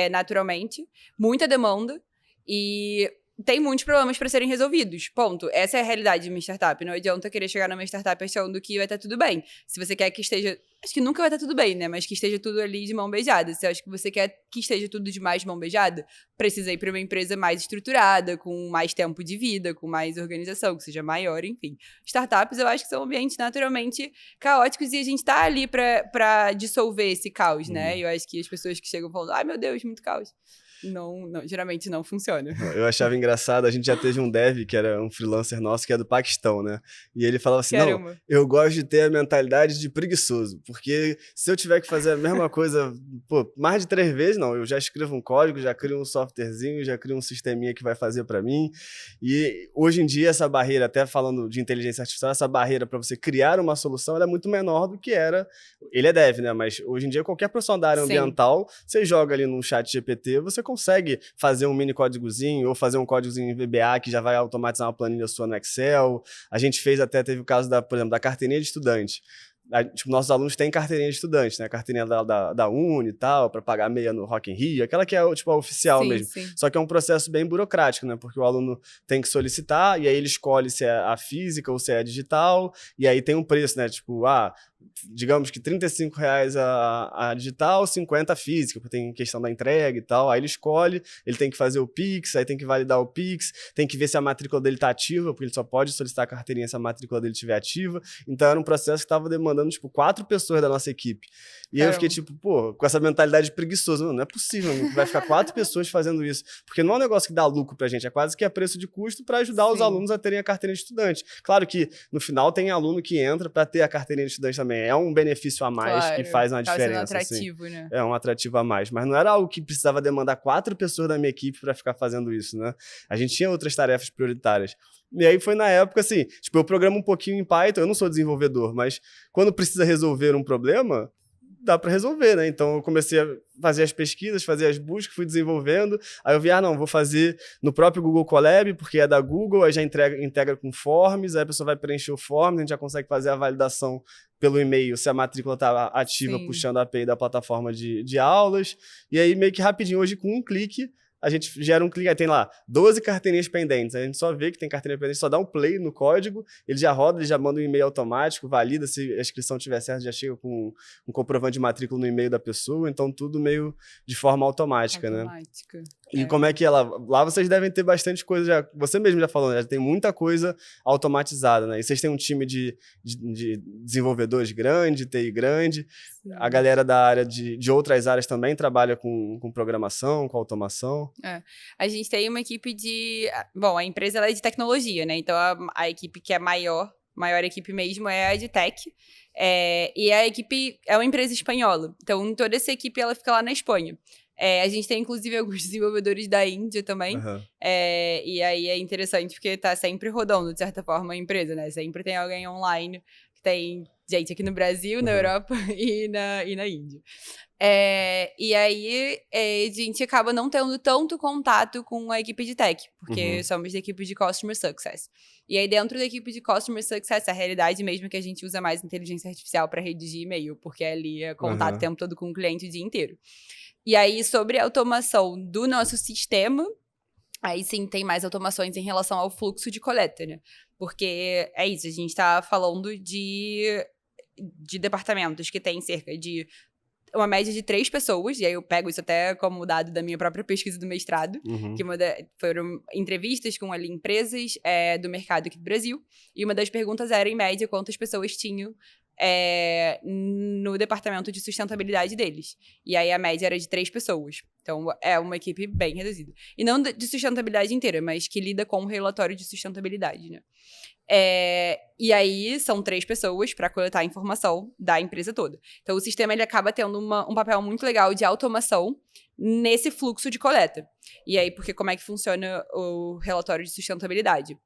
naturalmente, muita demanda e tem muitos problemas para serem resolvidos, ponto. Essa é a realidade de uma startup. Não adianta querer chegar numa startup achando que vai estar tudo bem. Se você quer que esteja... Acho que nunca vai estar tudo bem, né? Mas que esteja tudo ali de mão beijada. Se acha que você quer que esteja tudo de mais mão beijada, precisa ir para uma empresa mais estruturada, com mais tempo de vida, com mais organização, que seja maior, enfim. Startups, eu acho que são ambientes naturalmente caóticos e a gente tá ali para dissolver esse caos, né? Eu acho que as pessoas que chegam falando, ai meu Deus, muito caos. Não, geralmente não funciona. Eu achava engraçado, a gente já teve um dev que era um freelancer nosso que é do Paquistão, né? E ele falava assim, Caramba. não, eu gosto de ter a mentalidade de preguiçoso, porque se eu tiver que fazer a mesma coisa, mais de 3 vezes, não, eu já escrevo um código, já crio um softwarezinho, já crio um sisteminha que vai fazer para mim. E hoje em dia essa barreira, até falando de inteligência artificial, essa barreira para você criar uma solução, ela é muito menor do que era, ele é dev, né? Mas hoje em dia qualquer profissional da área ambiental, você joga ali no chat GPT, você consegue fazer um mini códigozinho ou fazer um códigozinho em VBA que já vai automatizar uma planilha sua no Excel. A gente fez até, teve o caso, por exemplo, da carteirinha de estudante. Tipo, nossos alunos têm carteirinha de estudante, né? Carteirinha da Uni e tal, para pagar meia no Rock in Rio, aquela que é tipo a oficial mesmo. Sim. Só que é um processo bem burocrático, né? Porque o aluno tem que solicitar e aí ele escolhe se é a física ou se é a digital, e aí tem um preço, né? Tipo, digamos que R$35 a digital, 50 a física, porque tem questão da entrega e tal. Aí ele escolhe, ele tem que fazer o Pix, aí tem que validar o Pix, tem que ver se a matrícula dele tá ativa, porque ele só pode solicitar a carteirinha se a matrícula dele estiver ativa. Então era um processo que estava demandando, tipo, 4 pessoas da nossa equipe. E aí eu fiquei, tipo, com essa mentalidade preguiçosa. Não é possível, vai ficar 4 pessoas fazendo isso. Porque não é um negócio que dá lucro pra gente, é quase que é preço de custo para ajudar os alunos a terem a carteirinha de estudante. Claro que, no final, tem aluno que entra para ter a carteirinha de estudante também. É um benefício a mais que faz uma diferença. É um atrativo, né? É um atrativo a mais. Mas não era algo que precisava demandar 4 pessoas da minha equipe para ficar fazendo isso, né? A gente tinha outras tarefas prioritárias. E aí foi na época, assim, tipo, eu programo um pouquinho em Python, eu não sou desenvolvedor, mas quando precisa resolver um problema, dá para resolver, né? Então eu comecei a fazer as pesquisas, fazer as buscas, fui desenvolvendo. Aí eu vi, não, vou fazer no próprio Google Colab, porque é da Google, aí já integra com Forms, aí a pessoa vai preencher o Forms, a gente já consegue fazer a validação pelo e-mail, se a matrícula está ativa, puxando a API da plataforma de aulas. E aí meio que rapidinho, hoje com um clique, a gente gera um clique, aí tem lá 12 carteirinhas pendentes, a gente só vê que tem carteirinha pendente, só dá um play no código, ele já roda, ele já manda um e-mail automático, valida, se a inscrição estiver certa, já chega com um comprovante de matrícula no e-mail da pessoa, então tudo meio de forma automática, né? E como é que ela... Lá vocês devem ter bastante coisa já... Você mesmo já falou, né? Já tem muita coisa automatizada, né? E vocês têm um time de desenvolvedores grande, TI grande. Sim. A galera da área de outras áreas também trabalha com programação, com automação. A gente tem uma equipe de... Bom, a empresa ela é de tecnologia, né? Então, a equipe que é maior equipe mesmo é a de tech. E a equipe é uma empresa espanhola. Então, toda essa equipe, ela fica lá na Espanha. A gente tem, inclusive, alguns desenvolvedores da Índia também. Uhum. E aí é interessante, porque tá sempre rodando, de certa forma, a empresa, né? Sempre tem alguém online, que tem gente aqui no Brasil, na Europa e na Índia. E aí, a gente acaba não tendo tanto contato com a equipe de tech, porque somos da equipe de Customer Success. E aí, dentro da equipe de Customer Success, a realidade mesmo é que a gente usa mais inteligência artificial para redigir e-mail, porque ali é contato o tempo todo com o cliente o dia inteiro. E aí, sobre a automação do nosso sistema, aí sim tem mais automações em relação ao fluxo de coleta, né? Porque é isso, a gente tá falando de departamentos que tem cerca de uma média de 3 pessoas, e aí eu pego isso até como dado da minha própria pesquisa do mestrado, que foram entrevistas com ali empresas do mercado aqui do Brasil, e uma das perguntas era, em média, quantas pessoas tinham no departamento de sustentabilidade deles. E aí a média era de 3 pessoas. Então é uma equipe bem reduzida. E não de sustentabilidade inteira, mas que lida com o relatório de sustentabilidade, né? E aí são 3 pessoas para coletar a informação da empresa toda. Então o sistema ele acaba tendo um papel muito legal de automação nesse fluxo de coleta. E aí, porque como é que funciona o relatório de sustentabilidade?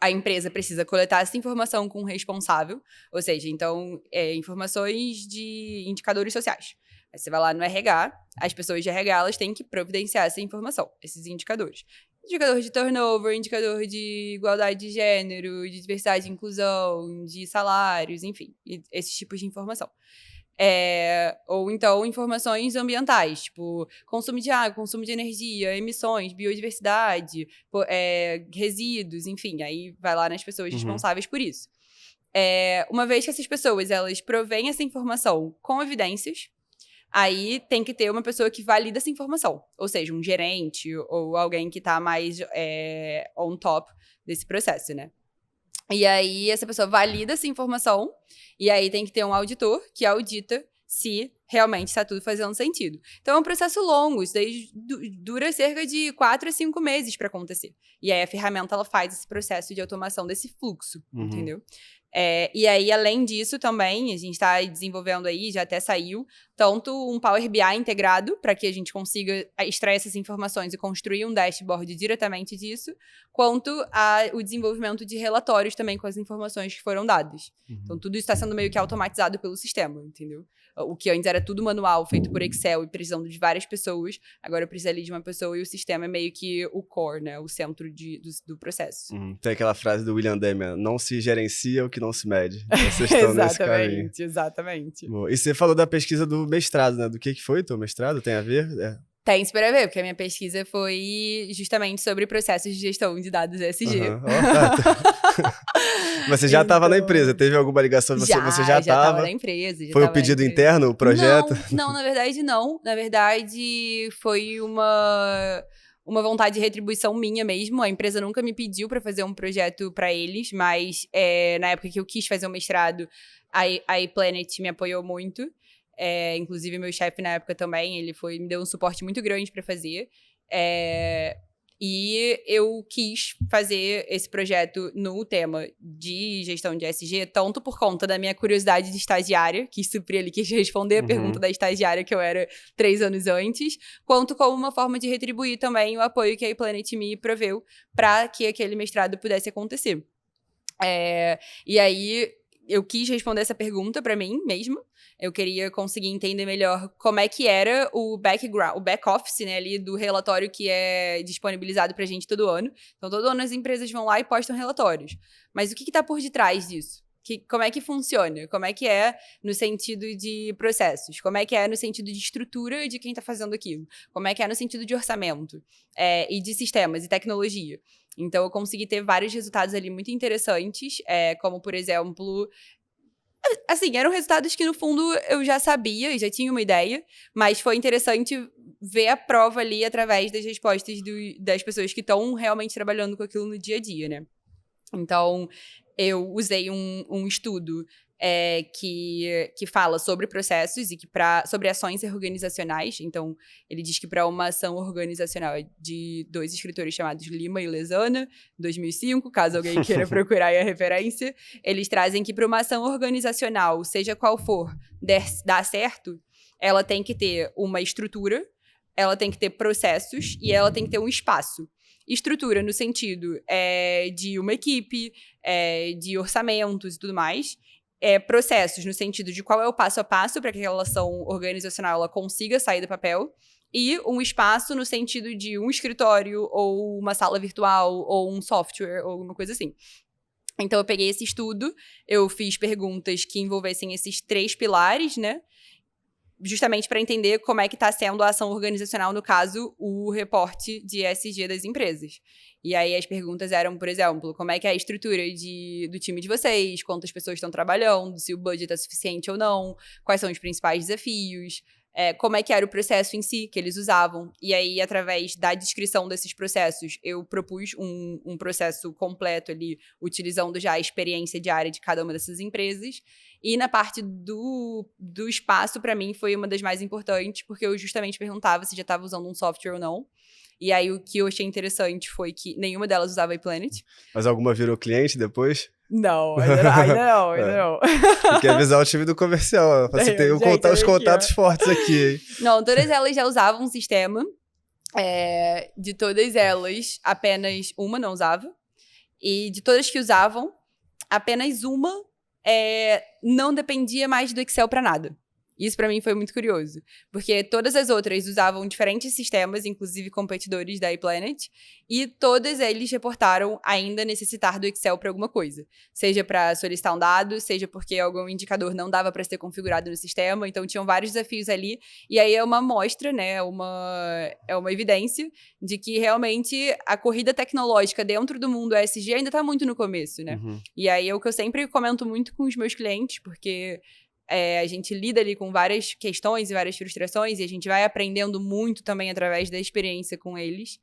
A empresa precisa coletar essa informação com o responsável, ou seja, então, informações de indicadores sociais. Aí você vai lá no RH, as pessoas de RH, elas têm que providenciar essa informação, esses indicadores. Indicador de turnover, indicador de igualdade de gênero, de diversidade e inclusão, de salários, enfim, esses tipos de informação. Ou então informações ambientais, tipo consumo de água, consumo de energia, emissões, biodiversidade, resíduos, enfim, aí vai lá nas pessoas responsáveis por isso. Uma vez que essas pessoas elas provêm essa informação com evidências, aí tem que ter uma pessoa que valida essa informação, ou seja, um gerente ou alguém que está mais on top desse processo, né? E aí, essa pessoa valida essa informação, e aí tem que ter um auditor que audita se realmente está tudo fazendo sentido. Então, é um processo longo, isso daí dura cerca de 4 a 5 meses para acontecer. E aí, a ferramenta, ela faz esse processo de automação desse fluxo, entendeu? E aí, além disso, também, a gente está desenvolvendo aí, já até saiu, tanto um Power BI integrado, para que a gente consiga extrair essas informações e construir um dashboard diretamente disso, quanto o desenvolvimento de relatórios também com as informações que foram dadas. Então, tudo isso está sendo meio que automatizado pelo sistema, entendeu? O que antes era tudo manual, feito por Excel e precisando de várias pessoas, agora precisa ali de uma pessoa e o sistema é meio que o core, né? O centro do processo. Tem aquela frase do William Demian, não se gerencia o que não se mede. Vocês estão nesse caminho. Exatamente. Bom, e você falou da pesquisa do mestrado, né? Do que foi o teu mestrado? Tem a ver? Tem super a ver, porque a minha pesquisa foi justamente sobre processos de gestão de dados ESG. Mas você já estava na empresa, teve alguma ligação? Você já estava na empresa. Foi o pedido interno, o projeto? Não, na verdade não. Na verdade foi uma vontade de retribuição minha mesmo. A empresa nunca me pediu para fazer um projeto para eles, mas na época que eu quis fazer o mestrado, a ePlanet me apoiou muito. Inclusive, meu chefe na época também, ele me deu um suporte muito grande para fazer. E eu quis fazer esse projeto no tema de gestão de ESG, tanto por conta da minha curiosidade de estagiária, quis responder a pergunta da estagiária que eu era 3 anos antes, quanto como uma forma de retribuir também o apoio que a ePlanet me proveu para que aquele mestrado pudesse acontecer. E aí, eu quis responder essa pergunta para mim mesma. Eu queria conseguir entender melhor como é que era o background, o back-office, né, ali do relatório que é disponibilizado pra gente todo ano. Então, todo ano as empresas vão lá e postam relatórios. Mas o que tá por detrás disso? Como é que funciona? Como é que é no sentido de processos? Como é que é no sentido de estrutura de quem tá fazendo aquilo? Como é que é no sentido de orçamento? E de sistemas e tecnologia? Então, eu consegui ter vários resultados ali muito interessantes, como, por exemplo, Assim, eram resultados que, no fundo, eu já sabia, já tinha uma ideia, mas foi interessante ver a prova ali através das respostas das pessoas que estão realmente trabalhando com aquilo no dia a dia, né? Então, eu usei um estudo que fala sobre processos e sobre ações organizacionais. Então, ele diz que para uma ação organizacional de 2 escritores chamados Lima e Lezana, 2005, caso alguém queira procurar aí a referência, eles trazem que para uma ação organizacional, seja qual for, dar certo, ela tem que ter uma estrutura, ela tem que ter processos e ela tem que ter um espaço. Estrutura no sentido de uma equipe, de orçamentos e tudo mais. Processos no sentido de qual é o passo a passo para que aquela ação organizacional ela consiga sair do papel. E um espaço no sentido de um escritório, ou uma sala virtual, ou um software, ou alguma coisa assim. Então, eu peguei esse estudo, eu fiz perguntas que envolvessem esses 3 pilares, né? Justamente para entender como é que está sendo a ação organizacional, no caso, o reporte de ESG das empresas. E aí as perguntas eram, por exemplo, como é que é a estrutura do time de vocês, quantas pessoas estão trabalhando, se o budget é suficiente ou não, quais são os principais desafios, como é que era o processo em si que eles usavam. E aí, através da descrição desses processos, eu propus um processo completo ali, utilizando já a experiência diária de cada uma dessas empresas. E na parte do espaço, para mim, foi uma das mais importantes, porque eu justamente perguntava se já estava usando um software ou não. E aí, o que eu achei interessante foi que nenhuma delas usava iPlanet. Mas alguma virou cliente depois? Não, ainda não. Tem que avisar o time do comercial, pra você ter os contatos fortes aqui. Não, todas elas já usavam um sistema. De todas elas, apenas uma não usava. E de todas que usavam, apenas uma não dependia mais do Excel para nada. Isso para mim foi muito curioso, porque todas as outras usavam diferentes sistemas, inclusive competidores da iPlanet, e todos eles reportaram ainda necessitar do Excel para alguma coisa. Seja para solicitar um dado, seja porque algum indicador não dava para ser configurado no sistema, então tinham vários desafios ali, e aí é uma amostra, né, é uma evidência de que realmente a corrida tecnológica dentro do mundo ESG ainda está muito no começo, né? Uhum. E aí é o que eu sempre comento muito com os meus clientes, porque a gente lida ali com várias questões e várias frustrações, e a gente vai aprendendo muito também através da experiência com eles,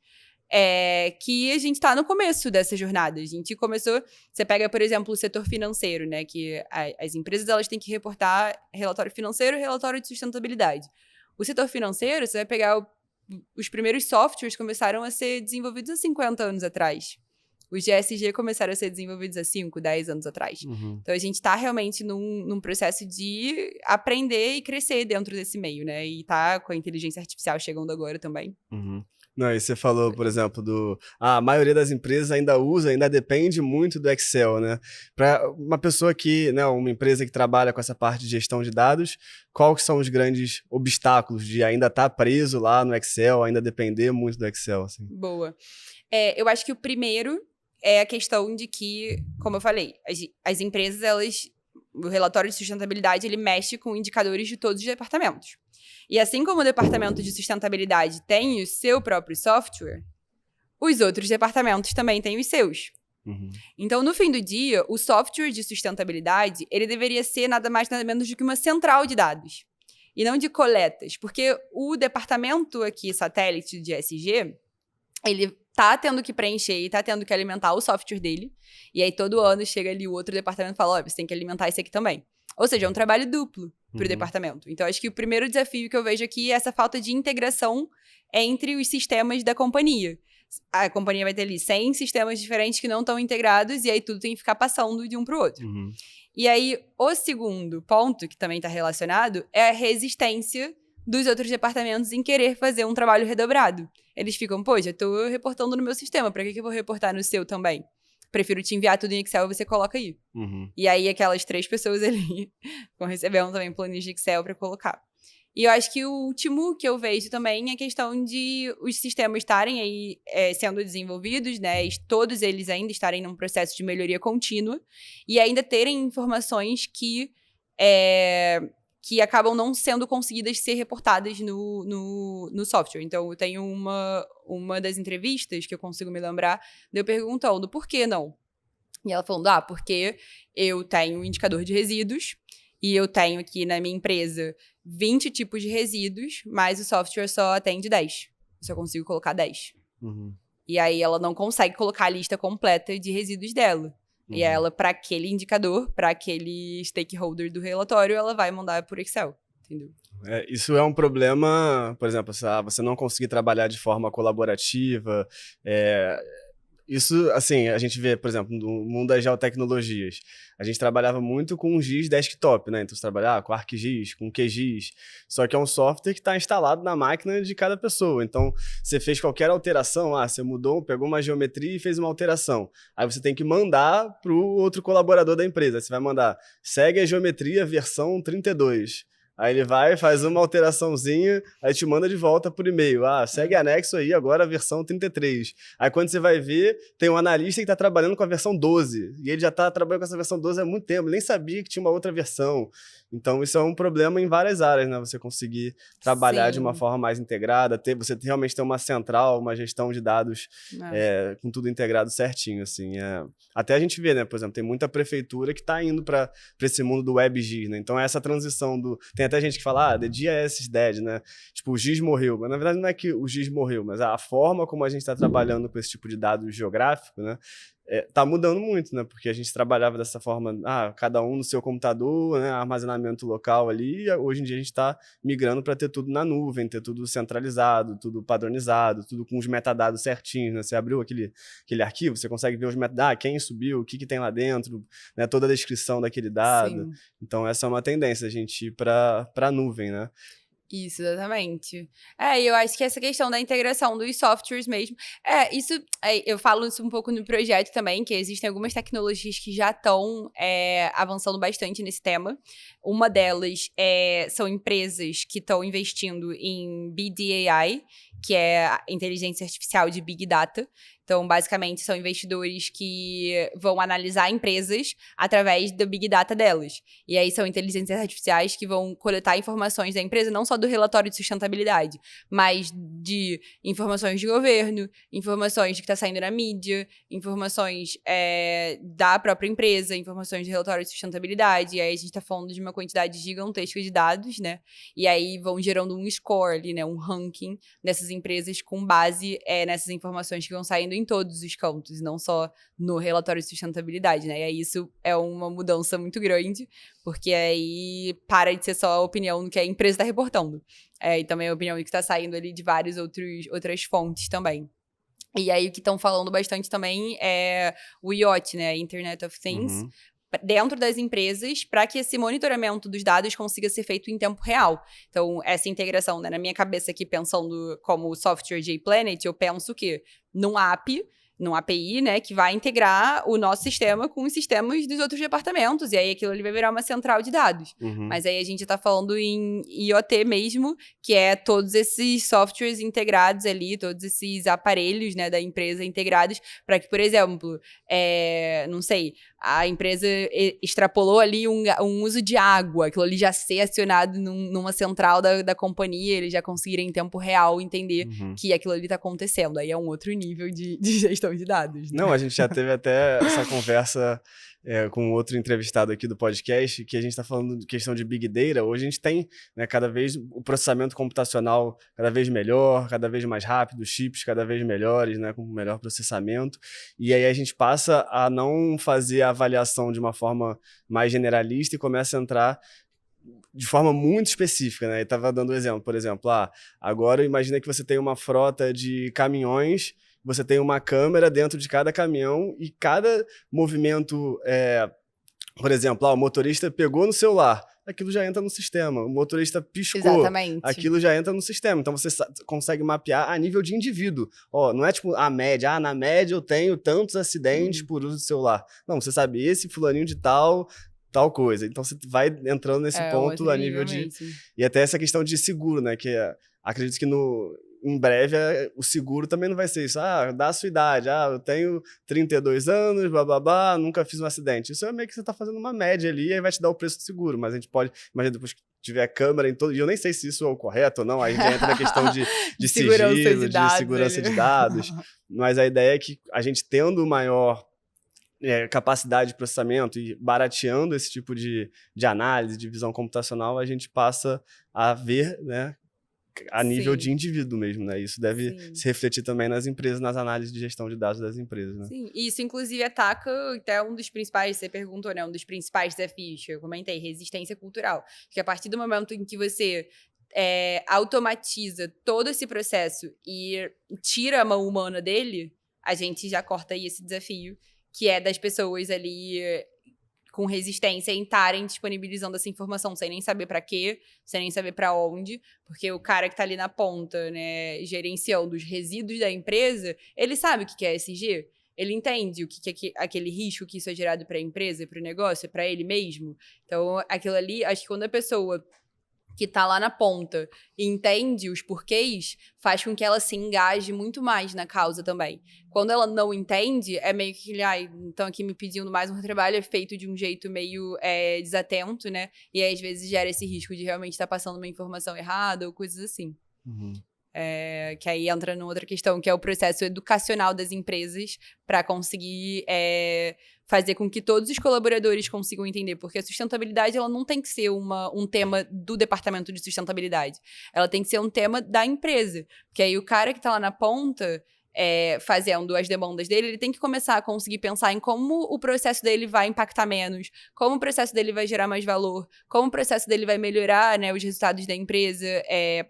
que a gente está no começo dessa jornada. A gente começou... Você pega, por exemplo, o setor financeiro, né? Que as empresas elas têm que reportar relatório financeiro e relatório de sustentabilidade. O setor financeiro, você vai pegar os primeiros softwares começaram a ser desenvolvidos há 50 anos atrás. Os de ESG começaram a ser desenvolvidos há 5, 10 anos atrás. Uhum. Então, a gente está realmente num processo de aprender e crescer dentro desse meio, né? E tá com a inteligência artificial chegando agora também. Uhum. Não, e você falou, por exemplo, a maioria das empresas ainda depende muito do Excel, né? Para uma pessoa uma empresa que trabalha com essa parte de gestão de dados, quais são os grandes obstáculos de ainda estar preso lá no Excel, ainda depender muito do Excel? Assim? Boa. Eu acho que o primeiro é a questão de que, como eu falei, as empresas, o relatório de sustentabilidade, ele mexe com indicadores de todos os departamentos. E assim como o departamento de sustentabilidade tem o seu próprio software, os outros departamentos também têm os seus. Uhum. Então, no fim do dia, o software de sustentabilidade, ele deveria ser nada mais nada menos do que uma central de dados. E não de coletas. Porque o departamento aqui, satélite de ESG, ele tá tendo que preencher e tá tendo que alimentar o software dele. E aí, todo ano, chega ali o outro departamento e fala, você tem que alimentar esse aqui também. Ou seja, é um trabalho duplo pro departamento. Então, acho que o primeiro desafio que eu vejo aqui é essa falta de integração entre os sistemas da companhia. A companhia vai ter ali 100 sistemas diferentes que não estão integrados, e aí tudo tem que ficar passando de um pro outro. Uhum. E aí, o segundo ponto, que também está relacionado, é a resistência dos outros departamentos em querer fazer um trabalho redobrado. Eles ficam, já tô reportando no meu sistema, pra que eu vou reportar no seu também? Prefiro te enviar tudo em Excel e você coloca aí. Uhum. E aí, aquelas 3 pessoas ali vão receber também planilha de Excel pra colocar. E eu acho que o último que eu vejo também é a questão de os sistemas estarem aí sendo desenvolvidos, né? E todos eles ainda estarem num processo de melhoria contínua e ainda terem informações que acabam não sendo conseguidas ser reportadas no software. Então, eu tenho uma das entrevistas que eu consigo me lembrar de eu perguntando por que não? E ela falando, porque eu tenho um indicador de resíduos e eu tenho aqui na minha empresa 20 tipos de resíduos, mas o software só atende 10. Eu só consigo colocar 10. Uhum. E aí ela não consegue colocar a lista completa de resíduos dela. E ela, para aquele indicador, para aquele stakeholder do relatório, ela vai mandar por Excel, entendeu? Isso é um problema, por exemplo, você não conseguir trabalhar de forma colaborativa. Isso, assim, a gente vê, por exemplo, no mundo das geotecnologias, a gente trabalhava muito com o GIS desktop, né? Então, você trabalhava com ArcGIS, com QGIS, só que é um software que está instalado na máquina de cada pessoa. Então, você fez qualquer alteração, você mudou, pegou uma geometria e fez uma alteração. Aí você tem que mandar para o outro colaborador da empresa. Você vai mandar, segue a geometria versão 32. Aí ele vai, faz uma alteraçãozinha, aí te manda de volta por e-mail. Segue anexo aí, agora a versão 33. Aí quando você vai ver, tem um analista que está trabalhando com a versão 12. E ele já está trabalhando com essa versão 12 há muito tempo, ele nem sabia que tinha uma outra versão. Então isso é um problema em várias áreas, né? Você conseguir trabalhar de uma forma mais integrada, você realmente ter uma central, uma gestão de dados com tudo integrado certinho, assim. Até a gente vê, né? Por exemplo, tem muita prefeitura que está indo para esse mundo do WebGIS, né? Então essa transição tem até gente que fala, the GIS is dead, né? Tipo, o GIS morreu. Mas na verdade não é que o GIS morreu, mas a forma como a gente está trabalhando com esse tipo de dado geográfico, né? Tá mudando muito, né? Porque a gente trabalhava dessa forma, cada um no seu computador, né? Armazenamento local ali. E hoje em dia a gente está migrando para ter tudo na nuvem, ter tudo centralizado, tudo padronizado, tudo com os metadados certinhos, né? Você abriu aquele arquivo, você consegue ver os metadados, quem subiu, o que tem lá dentro, né? Toda a descrição daquele dado. Sim. Então essa é uma tendência, a gente ir para a nuvem, né? Isso, exatamente. Eu acho que essa questão da integração dos softwares mesmo. Eu falo isso um pouco no projeto também, que existem algumas tecnologias que já estão avançando bastante nesse tema. Uma delas são empresas que estão investindo em BDAI, que é a inteligência artificial de Big Data. Então, basicamente, são investidores que vão analisar empresas através da Big Data delas. E aí, são inteligências artificiais que vão coletar informações da empresa, não só do relatório de sustentabilidade, mas de informações de governo, informações de que está saindo na mídia, informações da própria empresa, informações do relatório de sustentabilidade. E aí, a gente está falando de uma quantidade gigantesca de dados, né? E aí, vão gerando um score ali, né? Um ranking dessas empresas com base nessas informações que vão saindo em todos os cantos, não só no relatório de sustentabilidade, né? E aí isso é uma mudança muito grande, porque aí para de ser só a opinião que a empresa está reportando. E também a opinião que está saindo ali de várias outras fontes também. E aí o que estão falando bastante também é o IoT, né? Internet of Things. Uhum. Dentro das empresas, para que esse monitoramento dos dados consiga ser feito em tempo real. Então, essa integração, né, na minha cabeça aqui, pensando como software JPlanet, eu penso que num API, né, que vai integrar o nosso sistema com os sistemas dos outros departamentos, e aí aquilo ali vai virar uma central de dados. Uhum. Mas aí a gente está falando em IoT mesmo, que é todos esses softwares integrados ali, todos esses aparelhos, né, da empresa integrados, para que, por exemplo, não sei, a empresa extrapolou ali um uso de água, aquilo ali já ser acionado numa central da companhia, eles já conseguirem em tempo real entender que aquilo ali está acontecendo. Aí é um outro nível de gestão de dados. Né? Não, a gente já teve até essa conversa com outro entrevistado aqui do podcast, que a gente está falando de questão de Big Data. Hoje a gente tem, né, cada vez o processamento computacional cada vez melhor, cada vez mais rápido, chips cada vez melhores, né, com melhor processamento. E aí a gente passa a não fazer a avaliação de uma forma mais generalista e começa a entrar de forma muito específica, né? Eu estava dando um exemplo, por exemplo, agora imagina que você tem uma frota de caminhões, você tem uma câmera dentro de cada caminhão e cada movimento, por exemplo, o motorista pegou no celular, aquilo já entra no sistema. O motorista piscou, exatamente, aquilo já entra no sistema. Então, você consegue mapear a nível de indivíduo. Não é tipo a média. Na média eu tenho tantos acidentes por uso do celular. Não, você sabe, esse fulaninho de tal coisa. Então, você vai entrando nesse ponto a nível de... E até essa questão de seguro, né? Que acredito que em breve o seguro também não vai ser isso. Dá a sua idade. Eu tenho 32 anos, bababá, nunca fiz um acidente. Isso é meio que você tá fazendo uma média ali e aí vai te dar o preço do seguro. Mas a gente pode... Imagina, depois que tiver câmera em todo... E eu nem sei se isso é o correto ou não. Aí a gente entra na questão de sigilo, de segurança de dados. Mas a ideia é que a gente tendo maior capacidade de processamento e barateando esse tipo de análise, de visão computacional, a gente passa a ver, né, a nível de indivíduo mesmo, né? Isso deve se refletir também nas empresas, nas análises de gestão de dados das empresas, né? Sim, e isso inclusive ataca até um dos principais, você perguntou, né? Um dos principais desafios que eu comentei, resistência cultural. Porque a partir do momento em que você automatiza todo esse processo e tira a mão humana dele, a gente já corta aí esse desafio, que é das pessoas ali com resistência em estarem disponibilizando essa informação sem nem saber para quê, sem nem saber para onde, porque o cara que tá ali na ponta, né, gerenciando os resíduos da empresa, ele sabe o que é ESG? Ele entende o que é aquele risco que isso é gerado para a empresa, para o negócio, para ele mesmo? Então, aquilo ali, acho que quando a pessoa que tá lá na ponta e entende os porquês, faz com que ela se engaje muito mais na causa também. Quando ela não entende, é meio que, então aqui me pedindo mais um trabalho, é feito de um jeito meio desatento, né? E aí, às vezes, gera esse risco de realmente estar passando uma informação errada ou coisas assim. Que aí entra numa outra questão, que é o processo educacional das empresas para conseguir fazer com que todos os colaboradores consigam entender, porque a sustentabilidade ela não tem que ser um tema do departamento de sustentabilidade, ela tem que ser um tema da empresa, porque aí o cara que está lá na ponta fazendo as demandas dele, ele tem que começar a conseguir pensar em como o processo dele vai impactar menos, como o processo dele vai gerar mais valor, como o processo dele vai melhorar, né, os resultados da empresa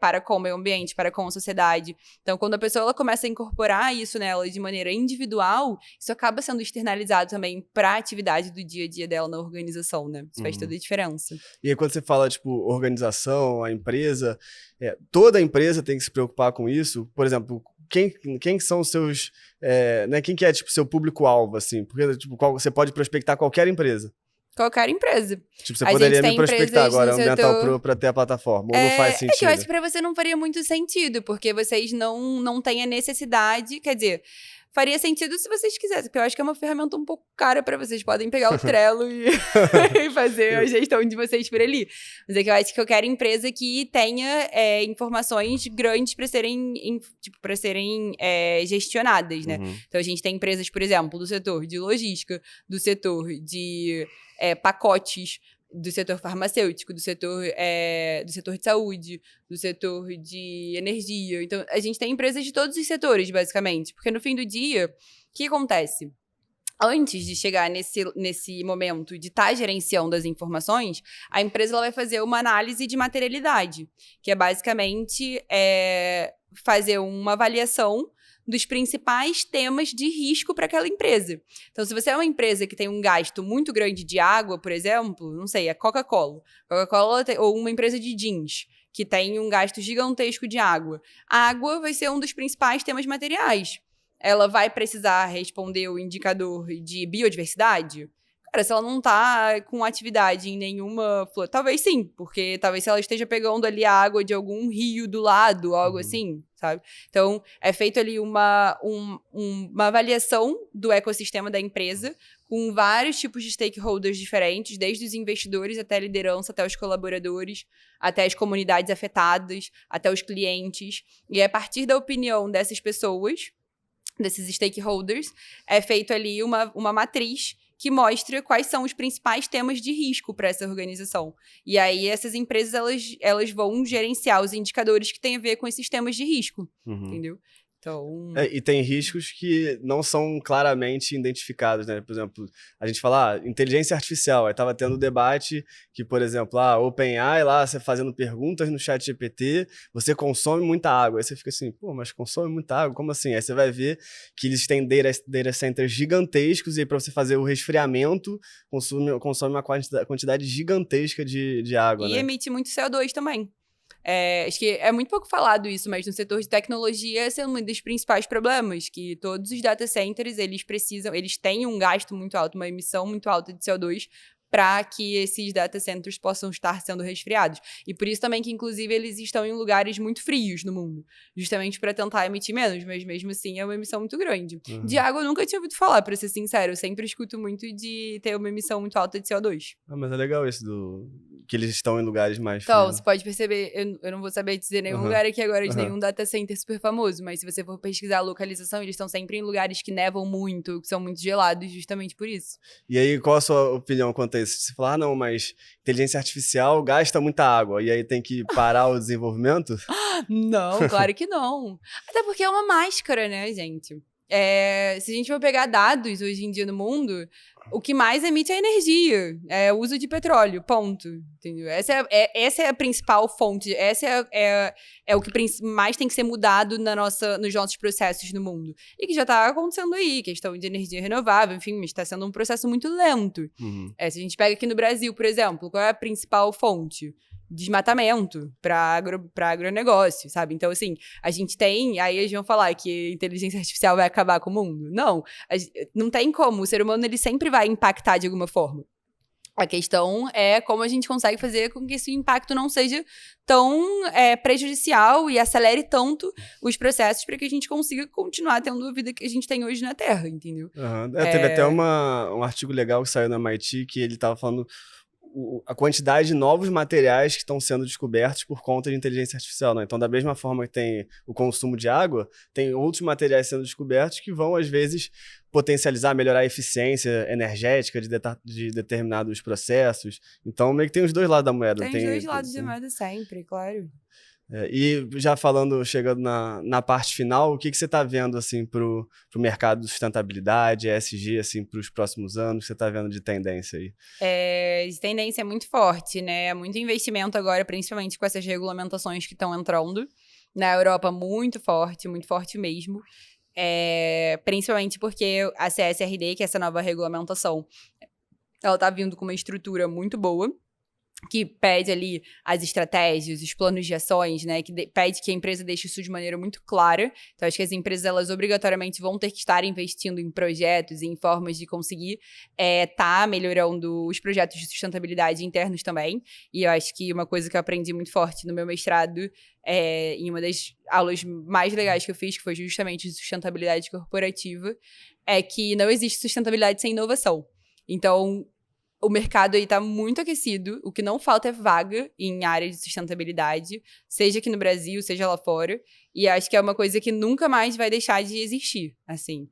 para com o meio ambiente, para com a sociedade. Então, quando a pessoa ela começa a incorporar isso nela de maneira individual, isso acaba sendo externalizado também para a atividade do dia a dia dela na organização, né? Isso faz toda a diferença. E aí, quando você fala, tipo, organização, a empresa, toda a empresa tem que se preocupar com isso. Por exemplo, quem são os seus... né, quem que é, tipo, seu público-alvo, assim? Porque, tipo, você pode prospectar qualquer empresa. Qualquer empresa. Tipo, você poderia me prospectar agora, Ambiental Pro, para ter a plataforma. Ou não faz sentido? Que eu acho que para você não faria muito sentido, porque vocês não têm a necessidade... Quer dizer... Faria sentido se vocês quisessem, porque eu acho que é uma ferramenta um pouco cara para vocês. Podem pegar o Trello e fazer a gestão de vocês por ali. Mas é que eu acho que eu quero empresa que tenha informações grandes para serem gestionadas, né? Então, a gente tem empresas, por exemplo, do setor de logística, do setor de pacotes, do setor farmacêutico, do setor de saúde, do setor de energia. Então, a gente tem empresas de todos os setores, basicamente. Porque, no fim do dia, o que acontece? Antes de chegar nesse momento de estar gerenciando as informações, a empresa ela vai fazer uma análise de materialidade, que é basicamente fazer uma avaliação dos principais temas de risco para aquela empresa. Então, se você é uma empresa que tem um gasto muito grande de água, por exemplo, não sei, a Coca-Cola. Ou uma empresa de jeans, que tem um gasto gigantesco de água. A água vai ser um dos principais temas materiais. Ela vai precisar responder o indicador de biodiversidade? Cara, se ela não tá com atividade em nenhuma flor, talvez sim, porque talvez se ela esteja pegando ali a água de algum rio do lado, algo assim, sabe? Então, é feito ali uma avaliação do ecossistema da empresa, com vários tipos de stakeholders diferentes, desde os investidores até a liderança, até os colaboradores, até as comunidades afetadas, até os clientes. E a partir da opinião dessas pessoas, desses stakeholders, é feito ali uma matriz que mostra quais são os principais temas de risco para essa organização. E aí, essas empresas, elas vão gerenciar os indicadores que têm a ver com esses temas de risco, entendeu? Então... e tem riscos que não são claramente identificados, né? Por exemplo, a gente fala inteligência artificial. Aí tava tendo debate que, por exemplo, OpenAI lá, você fazendo perguntas no chat GPT, você consome muita água. Aí você fica assim, pô, mas consome muita água? Como assim? Aí você vai ver que eles têm data centers gigantescos e aí para você fazer o resfriamento, consome uma quantidade gigantesca de água, e né? emite muito CO2 também. Acho que é muito pouco falado isso, mas no setor de tecnologia esse é um dos principais problemas, que todos os data centers, eles têm um gasto muito alto, uma emissão muito alta de CO2 para que esses data centers possam estar sendo resfriados. E por isso também que, inclusive, eles estão em lugares muito frios no mundo, justamente para tentar emitir menos, mas mesmo assim é uma emissão muito grande. De água eu nunca tinha ouvido falar, para ser sincero, eu sempre escuto muito de ter uma emissão muito alta de CO2. Mas é legal isso que eles estão em lugares mais Então, frios. você pode perceber, eu não vou saber dizer nenhum lugar aqui agora de nenhum data center super famoso, mas se você for pesquisar a localização, eles estão sempre em lugares que nevam muito, que são muito gelados, justamente por isso. E aí, qual a sua opinião quanto a isso? Você fala, não, mas inteligência artificial gasta muita água, e aí tem que parar o desenvolvimento? Não, claro que não. Até porque é uma máscara, né, gente? Se a gente for pegar dados hoje em dia no mundo, o que mais emite é energia, é o uso de petróleo, ponto. Entendeu? Essa é a principal fonte, é o que mais tem que ser mudado nos nossos processos no mundo. E que já está acontecendo aí, questão de energia renovável, enfim, mas está sendo um processo muito lento. Se a gente pega aqui no Brasil, por exemplo, qual é a principal fonte? Desmatamento para agronegócio, sabe? Então, assim, a gente tem... Aí eles vão falar que a inteligência artificial vai acabar com o mundo. Não tem como. O ser humano, ele sempre vai impactar de alguma forma. A questão é como a gente consegue fazer com que esse impacto não seja tão prejudicial e acelere tanto os processos para que a gente consiga continuar tendo a vida que a gente tem hoje na Terra, entendeu? Teve até um artigo legal que saiu na MIT que ele estava falando a quantidade de novos materiais que estão sendo descobertos por conta de inteligência artificial, né? Então, da mesma forma que tem o consumo de água, tem outros materiais sendo descobertos que vão, às vezes, potencializar, melhorar a eficiência energética de determinados processos. Então, meio que tem os dois lados da moeda. Tem os dois lados da moeda sempre, claro. E já chegando na parte final, o que você está vendo assim, para o mercado de sustentabilidade, ESG, assim, para os próximos anos? O que você está vendo de tendência aí? De tendência é muito forte, né? Muito investimento agora, principalmente com essas regulamentações que estão entrando. Na Europa, muito forte mesmo. Principalmente porque a CSRD, que é essa nova regulamentação, ela está vindo com uma estrutura muito boa, que pede ali as estratégias, os planos de ações, né, que pede que a empresa deixe isso de maneira muito clara. Então, acho que as empresas, elas obrigatoriamente vão ter que estar investindo em projetos e em formas de conseguir tá melhorando os projetos de sustentabilidade internos também. E eu acho que uma coisa que eu aprendi muito forte no meu mestrado, em uma das aulas mais legais que eu fiz, que foi justamente de sustentabilidade corporativa, é que não existe sustentabilidade sem inovação. Então, o mercado aí tá muito aquecido, o que não falta é vaga em área de sustentabilidade, seja aqui no Brasil, seja lá fora, e acho que é uma coisa que nunca mais vai deixar de existir, assim.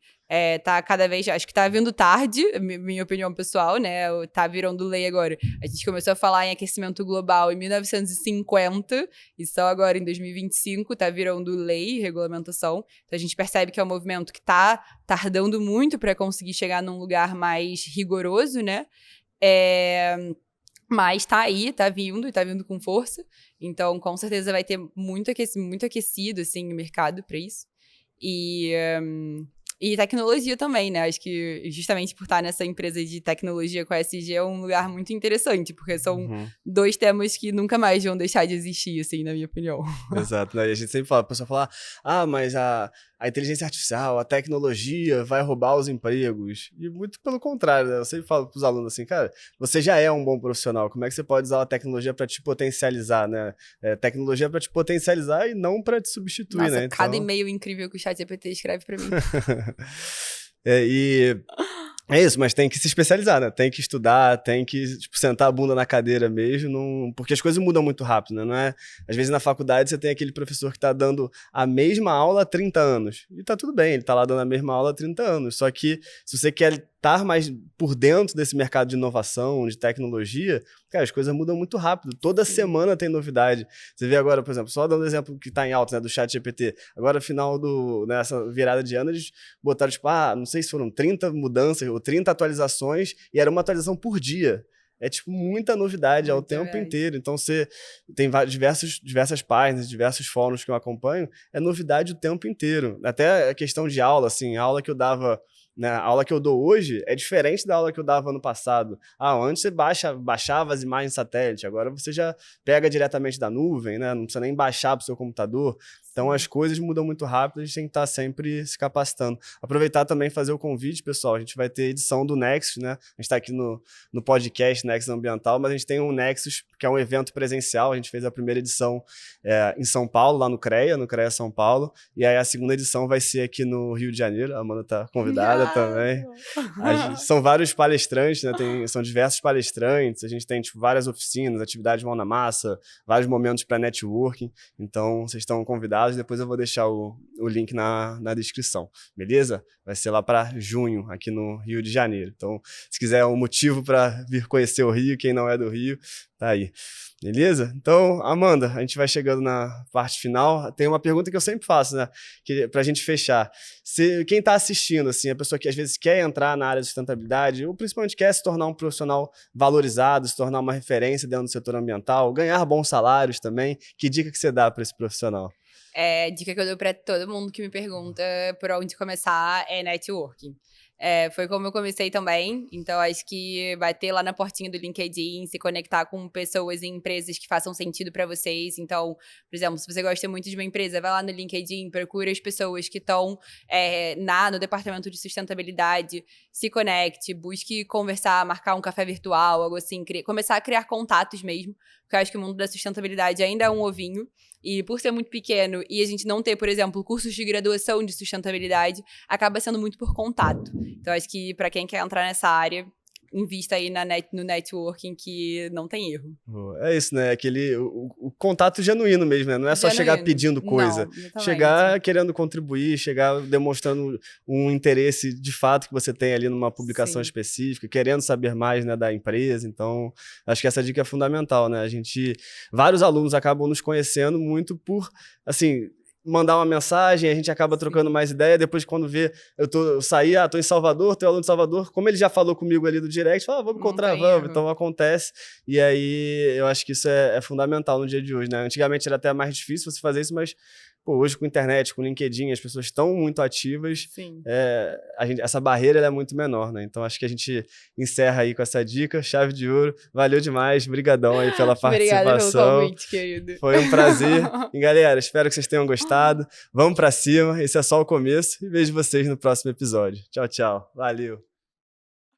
Tá cada vez, acho que tá vindo tarde, minha opinião pessoal, né, tá virando lei agora. A gente começou a falar em aquecimento global em 1950, e só agora em 2025 tá virando lei, regulamentação. Então a gente percebe que é um movimento que tá tardando muito para conseguir chegar num lugar mais rigoroso, né, mas tá aí, tá vindo com força. Então, com certeza vai ter muito aquecido, assim, o mercado para isso. E tecnologia também, né? Acho que justamente por estar nessa empresa de tecnologia com a ESG é um lugar muito interessante, porque são dois temas que nunca mais vão deixar de existir, assim, na minha opinião. Exato, né? E a gente sempre fala, a pessoa fala, mas a inteligência artificial, a tecnologia vai roubar os empregos. E muito pelo contrário, né? Eu sempre falo pros alunos assim, cara, você já é um bom profissional, como é que você pode usar a tecnologia para te potencializar, né? Tecnologia para te potencializar e não para te substituir, Nossa, né? Então... cada e-mail incrível que o ChatGPT escreve para mim. É isso, mas tem que se especializar, né? Tem que estudar, tem que sentar a bunda na cadeira mesmo, porque as coisas mudam muito rápido, né? Não é... Às vezes na faculdade você tem aquele professor que tá dando a mesma aula há 30 anos. E tá tudo bem, ele tá lá dando a mesma aula há 30 anos. Só que se você quer estar mais por dentro desse mercado de inovação, de tecnologia, cara, as coisas mudam muito rápido. Toda semana tem novidade. Você vê agora, por exemplo, só dando um exemplo que tá em alta, né, do ChatGPT. Agora, final nessa virada de ano, eles botaram, tipo, não sei se foram 30 mudanças ou 30 atualizações, e era uma atualização por dia. É, tipo, muita novidade ao tempo inteiro. Então, você tem diversas páginas, diversos fóruns que eu acompanho, é novidade o tempo inteiro. Até a questão de aula, assim, a aula que eu dava... A aula que eu dou hoje é diferente da aula que eu dava ano passado. Antes você baixava as imagens satélite, agora você já pega diretamente da nuvem, né? Não precisa nem baixar para o seu computador. Então as coisas mudam muito rápido, a gente tem que estar sempre se capacitando. Aproveitar também e fazer o convite, pessoal, a gente vai ter edição do Nexus, né? A gente está aqui no podcast Nexus Ambiental, mas a gente tem um Nexus, que é um evento presencial, a gente fez a primeira edição em São Paulo, lá no CREA São Paulo, e aí a segunda edição vai ser aqui no Rio de Janeiro, a Amanda está convidada também. São vários palestrantes, né? São diversos palestrantes, a gente tem tipo, várias oficinas, atividades mão na massa, vários momentos para networking, então vocês estão convidados, depois eu vou deixar o link na descrição, beleza? Vai ser lá para junho, aqui no Rio de Janeiro. Então, se quiser um motivo para vir conhecer o Rio, quem não é do Rio, tá aí. Beleza? Então, Amanda, a gente vai chegando na parte final. Tem uma pergunta que eu sempre faço, né? Pra gente fechar. Quem tá assistindo, assim, a pessoa que às vezes quer entrar na área de sustentabilidade, ou principalmente quer se tornar um profissional valorizado, se tornar uma referência dentro do setor ambiental, ganhar bons salários também, que dica que você dá para esse profissional? Dica que eu dou para todo mundo que me pergunta por onde começar é networking. Foi como eu comecei também, então acho que bater lá na portinha do LinkedIn, se conectar com pessoas e empresas que façam sentido para vocês. Então, por exemplo, se você gosta muito de uma empresa, vai lá no LinkedIn, procura as pessoas que estão no departamento de sustentabilidade, se conecte, busque conversar, marcar um café virtual, algo assim, começar a criar contatos mesmo, porque eu acho que o mundo da sustentabilidade ainda é um ovinho. E por ser muito pequeno e a gente não ter, por exemplo, cursos de graduação de sustentabilidade, acaba sendo muito por contato. Então, acho que para quem quer entrar nessa área, invista aí no networking, que não tem erro. É isso, né? O contato genuíno mesmo, né? Não é só chegar pedindo coisa. Não, chegar querendo contribuir, chegar demonstrando um interesse de fato que você tem ali numa publicação específica, querendo saber mais, né, da empresa. Então, acho que essa dica é fundamental, né? Vários alunos acabam nos conhecendo muito por, assim, mandar uma mensagem, a gente acaba trocando mais ideia, depois quando vê, eu saí, tô em Salvador, tô aluno de Salvador, como ele já falou comigo ali do direct, fala, vamos encontrar, vamos, então acontece, e aí eu acho que isso é fundamental no dia de hoje, né? Antigamente era até mais difícil você fazer isso, mas hoje com a internet, com o LinkedIn, as pessoas estão muito ativas, essa barreira é muito menor, né? Então acho que a gente encerra aí com essa dica, chave de ouro, valeu demais, brigadão aí pela participação. Obrigada pelo convite, querido. Foi um prazer. E galera, espero que vocês tenham gostado. Vamos pra cima, esse é só o começo e vejo vocês no próximo episódio. Tchau, tchau. Valeu.